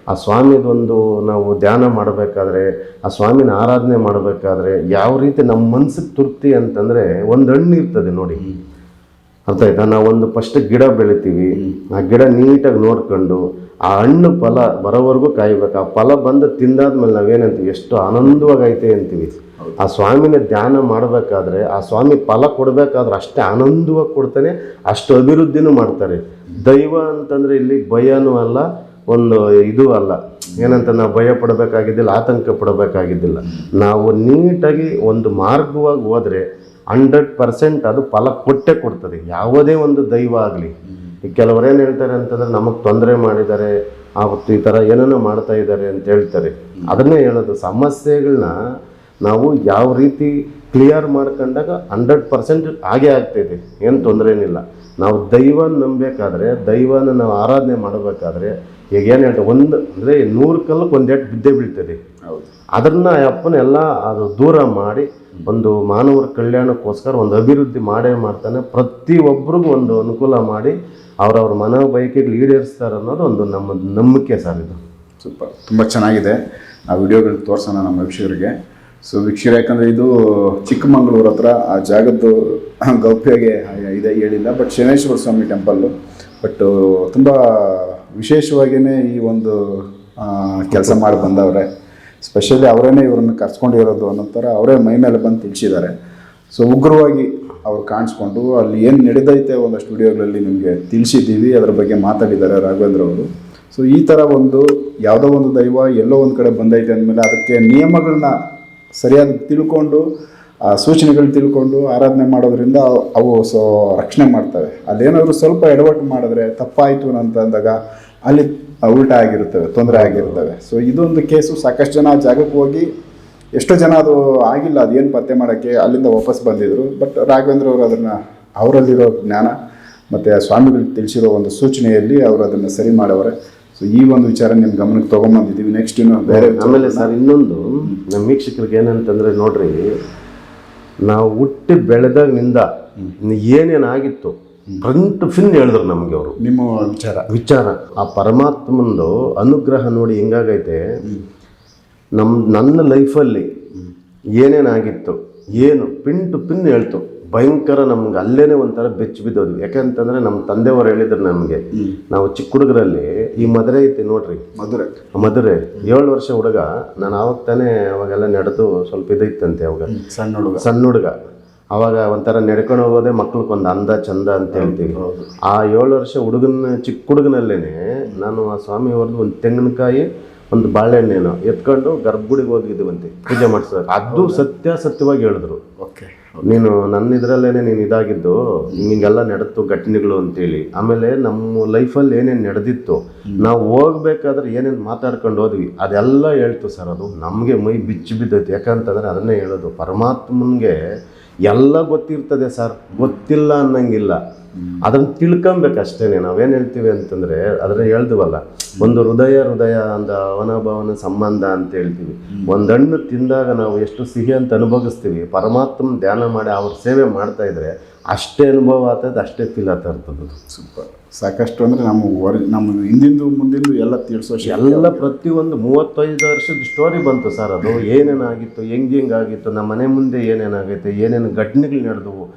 ಆ ಸ್ವಾಮಿದೊಂದು ನಾವು ಧ್ಯಾನ ಮಾಡಬೇಕಾದ್ರೆ, ಆ ಸ್ವಾಮಿನ ಆರಾಧನೆ ಮಾಡಬೇಕಾದ್ರೆ ಯಾವ ರೀತಿ ನಮ್ಮ ಮನ್ಸಿಗೆ ತೃಪ್ತಿ ಅಂತಂದರೆ, ಒಂದು ಹಣ್ಣು ಇರ್ತದೆ ನೋಡಿ, ಅರ್ಥ ಆಯ್ತಾ? ನಾವೊಂದು ಫಸ್ಟ್ ಗಿಡ ಬೆಳಿತೀವಿ, ಆ ಗಿಡ ನೀಟಾಗಿ ನೋಡ್ಕೊಂಡು ಆ ಹಣ್ಣು ಫಲ ಬರೋವರೆಗೂ ಕಾಯ್ಬೇಕು. ಆ ಫಲ ಬಂದು ತಿಂದಾದ್ಮೇಲೆ ನಾವೇನಂತೀವಿ, ಎಷ್ಟು ಆನಂದವಾಗೈತೆ ಅಂತೀವಿ. ಆ ಸ್ವಾಮಿನ ಧ್ಯಾನ ಮಾಡಬೇಕಾದ್ರೆ, ಆ ಸ್ವಾಮಿ ಫಲ ಕೊಡಬೇಕಾದ್ರೆ ಅಷ್ಟೇ ಆನಂದವಾಗಿ ಕೊಡ್ತಾನೆ, ಅಷ್ಟು ಅಭಿವೃದ್ಧಿನೂ ಮಾಡ್ತಾರೆ. ದೈವ ಅಂತಂದರೆ ಇಲ್ಲಿ ಭಯನೂ ಅಲ್ಲ, ಒಂದು ಇದು ಅಲ್ಲ, ಏನಂತ ನಾವು ಭಯ ಪಡಬೇಕಾಗಿದ್ದಿಲ್ಲ, ಆತಂಕ ಪಡಬೇಕಾಗಿದ್ದಿಲ್ಲ. ನಾವು ನೀಟಾಗಿ ಒಂದು ಮಾರ್ಗವಾಗಿ ಹೋದರೆ 100% ಅದು ಫಲ ಕೊಟ್ಟೇ ಕೊಡ್ತದೆ, ಯಾವುದೇ ಒಂದು ದೈವ ಆಗಲಿ. ಈಗ ಕೆಲವರೇನು ಹೇಳ್ತಾರೆ ಅಂತಂದರೆ, ನಮಗೆ ತೊಂದರೆ ಮಾಡಿದ್ದಾರೆ, ಆವತ್ತು ಈ ಥರ ಏನೇನೋ ಮಾಡ್ತಾ ಇದ್ದಾರೆ ಅಂತ ಹೇಳ್ತಾರೆ. ಅದನ್ನೇ ಹೇಳೋದು, ಸಮಸ್ಯೆಗಳನ್ನ ನಾವು ಯಾವ ರೀತಿ ಕ್ಲಿಯರ್ ಮಾಡ್ಕೊಂಡಾಗ 100% ಆಗೇ ಆಗ್ತಾಯಿದೆ, ಏನು ತೊಂದರೆ ಏನಿಲ್ಲ. ನಾವು ದೈವನ ನಂಬಬೇಕಾದ್ರೆ, ದೈವನ ನಾವು ಆರಾಧನೆ ಮಾಡಬೇಕಾದ್ರೆ, ಈಗ ಏನು ಹೇಳ್ತಾರೆ, ಒಂದು ಅಂದರೆ 100 ಕಲ್ಲಕ್ಕೆ 1 ಏಟು ಬಿದ್ದೇ ಬೀಳ್ತದೆ. ಅದನ್ನು ಅಪ್ಪನೆಲ್ಲ ಅದು ದೂರ ಮಾಡಿ ಒಂದು ಮಾನವರ ಕಲ್ಯಾಣಕ್ಕೋಸ್ಕರ ಒಂದು ಅಭಿವೃದ್ಧಿ ಮಾಡೇ ಮಾಡ್ತಾನೆ. ಪ್ರತಿಯೊಬ್ಬರಿಗೂ ಒಂದು ಅನುಕೂಲ ಮಾಡಿ ಅವ್ರವ್ರ ಮನೋ ಬಯಕೆಗೆ ಈಡೇರಿಸ್ತಾರೆ ಅನ್ನೋದು ಒಂದು ನಮ್ಮ ನಂಬಿಕೆ ಸರ್ ಇದು. ಸೂಪರ್, ತುಂಬ ಚೆನ್ನಾಗಿದೆ. ಆ ವಿಡಿಯೋಗಳು ತೋರಿಸೋಣ ನಮ್ಮ ವೀಕ್ಷಕರಿಗೆ. ಸೊ ವೀಕ್ಷಕರು, ಯಾಕಂದರೆ ಇದು ಚಿಕ್ಕಮಗಳೂರು ಹತ್ರ ಆ ಜಾಗದ್ದು ಗೌಪ್ಯಗೆ ಇದೆ ಹೇಳಿಲ್ಲ, but Shaneshwara Swami temple. But ತುಂಬ ವಿಶೇಷವಾಗಿಯೇ ಈ ಒಂದು ಕೆಲಸ ಮಾಡಿ ಬಂದವ್ರೆ. ಸ್ಪೆಷಲಿ ಅವರೇ ಇವ್ರನ್ನ ಕರ್ಸ್ಕೊಂಡಿರೋದು ಅನ್ನೋ ಥರ ಅವರೇ ಮೈ ಮೇಲೆ ಬಂದು ತಿಳಿಸಿದ್ದಾರೆ. ಸೊ ಉಗ್ರವಾಗಿ ಅವ್ರು ಕಾಣಿಸ್ಕೊಂಡು ಅಲ್ಲಿ ಏನು ನಡೆದೈತೆ ಒಂದಷ್ಟು ವಿಡಿಯೋಗಳಲ್ಲಿ ನಿಮಗೆ ತಿಳಿಸಿದ್ದೀವಿ, ಅದರ ಬಗ್ಗೆ ಮಾತಾಡಿದ್ದಾರೆ ರಾಘವೇಂದ್ರ ಅವರು. ಸೊ ಈ ಥರ ಒಂದು ಯಾವುದೋ ಒಂದು ದೈವ ಎಲ್ಲೋ ಒಂದು ಕಡೆ ಬಂದೈತೆ ಅಂದಮೇಲೆ ಅದಕ್ಕೆ ನಿಯಮಗಳನ್ನ ಸರಿಯಾಗಿ ತಿಳ್ಕೊಂಡು, ಸೂಚನೆಗಳು ತಿಳ್ಕೊಂಡು ಆರಾಧನೆ ಮಾಡೋದ್ರಿಂದ ಅವು ರಕ್ಷಣೆ ಮಾಡ್ತವೆ. ಅಲ್ಲೇನಾದರೂ ಸ್ವಲ್ಪ ಎಡವಟ್ಟು ಮಾಡಿದ್ರೆ ತಪ್ಪಾಯಿತು ಅಂತ ಅಂದಾಗ ಅಲ್ಲಿ ಉಲ್ಟಾ ಆಗಿರ್ತವೆ, ತೊಂದರೆ ಆಗಿರ್ತವೆ. ಸೊ ಇದೊಂದು ಕೇಸು. ಸಾಕಷ್ಟು ಜನ ಆ ಜಾಗಕ್ಕೆ ಹೋಗಿ ಎಷ್ಟೋ ಜನ ಅದು ಆಗಿಲ್ಲ, ಅದೇನು ಪತ್ತೆ ಮಾಡೋಕ್ಕೆ ಅಲ್ಲಿಂದ ವಾಪಸ್ ಬಂದಿದ್ರು. ಬಟ್ ರಾಘವೇಂದ್ರ ಅವರು ಅದನ್ನು ಅವರಲ್ಲಿರೋ ಜ್ಞಾನ ಮತ್ತು ಸ್ವಾಮಿಗಳು ತಿಳಿಸಿರೋ ಒಂದು ಸೂಚನೆಯಲ್ಲಿ ಅವರು ಅದನ್ನು ಸರಿ ಮಾಡವ್ರೆ. ಸೊ ಈ ಒಂದು ವಿಚಾರ ನಿಮ್ಮ ಗಮನಕ್ಕೆ ತೊಗೊಂಬಂದಿದ್ದೀವಿ. ನೆಕ್ಸ್ಟ್ ಇನ್ನು ಬೇರೆ ಆಮೇಲೆ ಸರ್ ಇನ್ನೊಂದು ನಮ್ಮ ವೀಕ್ಷಕರಿಗೆ ಏನಂತಂದರೆ, ನೋಡ್ರಿ, ನಾವು ಹುಟ್ಟಿ ಬೆಳೆದಾಗಿನಿಂದ ಏನೇನಾಗಿತ್ತು ಫ್ರಂಟ್ ಫಿನ್ ಹೇಳಿದ್ರು ನಮಗೆ ಅವರು. ನಿಮ್ಮ ವಿಚಾರ ಆ ಪರಮಾತ್ಮಂದು ಅನುಗ್ರಹ ನೋಡಿ ಹೆಂಗಾಗೈತೆ. ನನ್ನ ಲೈಫಲ್ಲಿ ಏನೇನಾಗಿತ್ತು ಏನು ಪಿನ್ ಟು ಪಿನ್ ಹೇಳ್ತು. ಭಯಂಕರ ನಮ್ಗೆ ಅಲ್ಲೇನೆ ಒಂಥರ ಬೆಚ್ಚಿ ಬಿದ್ದೋದು. ಯಾಕಂತಂದರೆ ನಮ್ಮ ತಂದೆಯವರು ಹೇಳಿದ್ರು ನಮಗೆ, ನಾವು ಚಿಕ್ಕ ಹುಡುಗರಲ್ಲಿ ಈ ಮದುರೆ ಐತಿ ನೋಡ್ರಿ, ಮದುರೆ 7 ವರ್ಷ ಹುಡುಗ, ನಾನು ಆವಾಗ ತಾನೇ ಅವಾಗೆಲ್ಲ ನಡೆದು ಸ್ವಲ್ಪ ಇದೈತಂತೆ ಅವಾಗ ಸಣ್ಣ ಹುಡುಗ. ಅವಾಗ ಒಂಥರ ನಡ್ಕೊಂಡು ಹೋಗೋದೇ ಮಕ್ಳಿಗೊಂದು ಅಂದ ಚಂದ ಅಂತ ಹೇಳ್ತೀವಿ. ಆ 7 ವರ್ಷ ಚಿಕ್ಕ ಹುಡುಗನಲ್ಲೇನೆ ನಾನು ಆ ಸ್ವಾಮಿಯವ್ರದ್ದು ಒಂದು ತೆಂಗಿನಕಾಯಿ ಒಂದು ಬಾಳೆಹಣ್ಣೇನೋ ಎತ್ಕೊಂಡು ಗರ್ಭಗುಡಿಗೆ ಹೋಗಿದ್ದೀವಂತೆ ಪೂಜೆ ಮಾಡಿಸೋದು. ಅದು ಸತ್ಯವಾಗಿ ಹೇಳಿದ್ರು. ನೀನು ನನ್ನ ಇದರಲ್ಲೇನೆ ನೀನು ಇದಾಗಿದ್ದು, ಹಿಂಗೆಲ್ಲ ನಡೆದು ಘಟನೆಗಳು ಅಂತೇಳಿ. ಆಮೇಲೆ ನಮ್ಮ ಲೈಫಲ್ಲಿ ಏನೇನು ನಡೆದಿತ್ತು, ನಾವು ಹೋಗ್ಬೇಕಾದ್ರೆ ಏನೇನು ಮಾತಾಡ್ಕೊಂಡು ಹೋದ್ವಿ ಅದೆಲ್ಲ ಹೇಳ್ತು ಸರ್. ಅದು ನಮಗೆ ಮೈ ಬಿಚ್ಚಿ ಬಿದ್ದೈತೆ. ಯಾಕಂತಂದರೆ ಅದನ್ನೇ ಹೇಳೋದು, ಪರಮಾತ್ಮನಿಗೆ ಎಲ್ಲ ಗೊತ್ತಿರ್ತದೆ ಸರ್, ಗೊತ್ತಿಲ್ಲ ಅನ್ನಂಗಿಲ್ಲ. ಅದನ್ನು ತಿಳ್ಕೊಬೇಕಷ್ಟೇ. ನಾವೇನು ಹೇಳ್ತೀವಿ ಅಂತಂದರೆ ಅದನ್ನ ಹೇಳ್ತೀವಲ್ಲ, ಒಂದು ಹೃದಯ ಅಂದ ಅವನಭಾವನ ಸಂಬಂಧ ಅಂತ ಹೇಳ್ತೀವಿ. ಒಂದು ಹಣ್ಣು ತಿಂದಾಗ ನಾವು ಎಷ್ಟು ಸಿಹಿ ಅಂತ ಅನುಭವಿಸ್ತೀವಿ, ಪರಮಾತ್ಮನ ಧ್ಯಾನ ಮಾಡಿ ಅವ್ರ ಸೇವೆ ಮಾಡ್ತಾ ಇದ್ರೆ ಅಷ್ಟೇ ಅನುಭವ ಆಗ್ತದೆ, ಅಷ್ಟೇ ಫೀಲ್ ಆಗ್ತಾ ಇರ್ತದೆ. ಸೂಪರ್. ಸಾಕಷ್ಟು ಅಂದರೆ ನಮ್ಮ ಹಿಂದಿಂದು ಮುಂದಿಂದು ಎಲ್ಲ ತಿಳಿಸೋ ಎಲ್ಲ ಪ್ರತಿಯೊಂದು 35 ವರ್ಷದ ಸ್ಟೋರಿ ಬಂತು ಸರ್. ಅದು ಏನೇನಾಗಿತ್ತು, ಹೆಂಗಾಗಿತ್ತು, ನಮ್ಮ ಮನೆ ಮುಂದೆ ಏನೇನಾಗೈತೆ, ಏನೇನು ಘಟನೆಗಳು ನಡೆದವು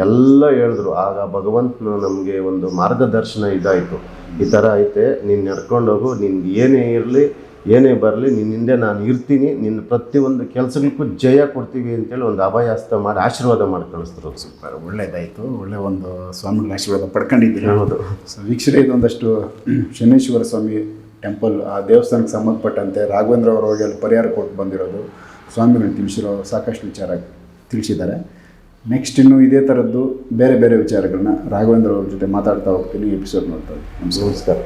ಎಲ್ಲ ಹೇಳಿದ್ರು. ಆಗ ಭಗವಂತನು ನಮಗೆ ಒಂದು ಮಾರ್ಗದರ್ಶನ ಇದಾಯಿತು. ಈ ಥರ ಐತೆ, ನೀನು ನಡ್ಕೊಂಡೋಗು, ನಿನ್ಗೆ ಏನೇ ಇರಲಿ ಏನೇ ಬರಲಿ ನಿನ್ನ ಹಿಂದೆ ನಾನು ಇರ್ತೀನಿ, ನಿನ್ನ ಪ್ರತಿಯೊಂದು ಕೆಲಸಗಳಿಗೂ ಜಯ ಕೊಡ್ತೀವಿ ಅಂತೇಳಿ ಒಂದು ಅಭಯಹಸ್ತ ಮಾಡಿ ಆಶೀರ್ವಾದ ಮಾಡಿ ಕಳಿಸ್ತಾರೆ. ಸೂಪರ್, ಒಳ್ಳೇದಾಯಿತು. ಒಳ್ಳೆ ಒಂದು ಸ್ವಾಮಿಗಳ ಆಶೀರ್ವಾದ ಪಡ್ಕೊಂಡಿದ್ದೀರಿ. ಹೌದು. ಸೊ ವೀಕ್ಷಕರೇ, ಇದೊಂದಷ್ಟು ಶನೇಶ್ವರ ಸ್ವಾಮಿ ಟೆಂಪಲ್, ಆ ದೇವಸ್ಥಾನಕ್ಕೆ ಸಂಬಂಧಪಟ್ಟಂತೆ ರಾಘವೇಂದ್ರ ಅವರು ಹೋಗಿ ಅಲ್ಲಿ ಪರಿಹಾರ ಕೊಟ್ಟು ಬಂದಿರೋದು, ಸ್ವಾಮಿಗಳು ತಿಳಿಸಿರೋ ಸಾಕಷ್ಟು ವಿಚಾರ ತಿಳಿಸಿದ್ದಾರೆ. ನೆಕ್ಸ್ಟ್ ಇನ್ನು ಇದೇ ಥರದ್ದು ಬೇರೆ ಬೇರೆ ವಿಚಾರಗಳನ್ನ ರಾಘವೇಂದ್ರ ಅವ್ರ ಜೊತೆ ಮಾತಾಡ್ತಾ ಹೋಗ್ತೀನಿ. ಎಪಿಸೋಡ್ ನೋಡ್ತಾ. ನಮಸ್ಕಾರ.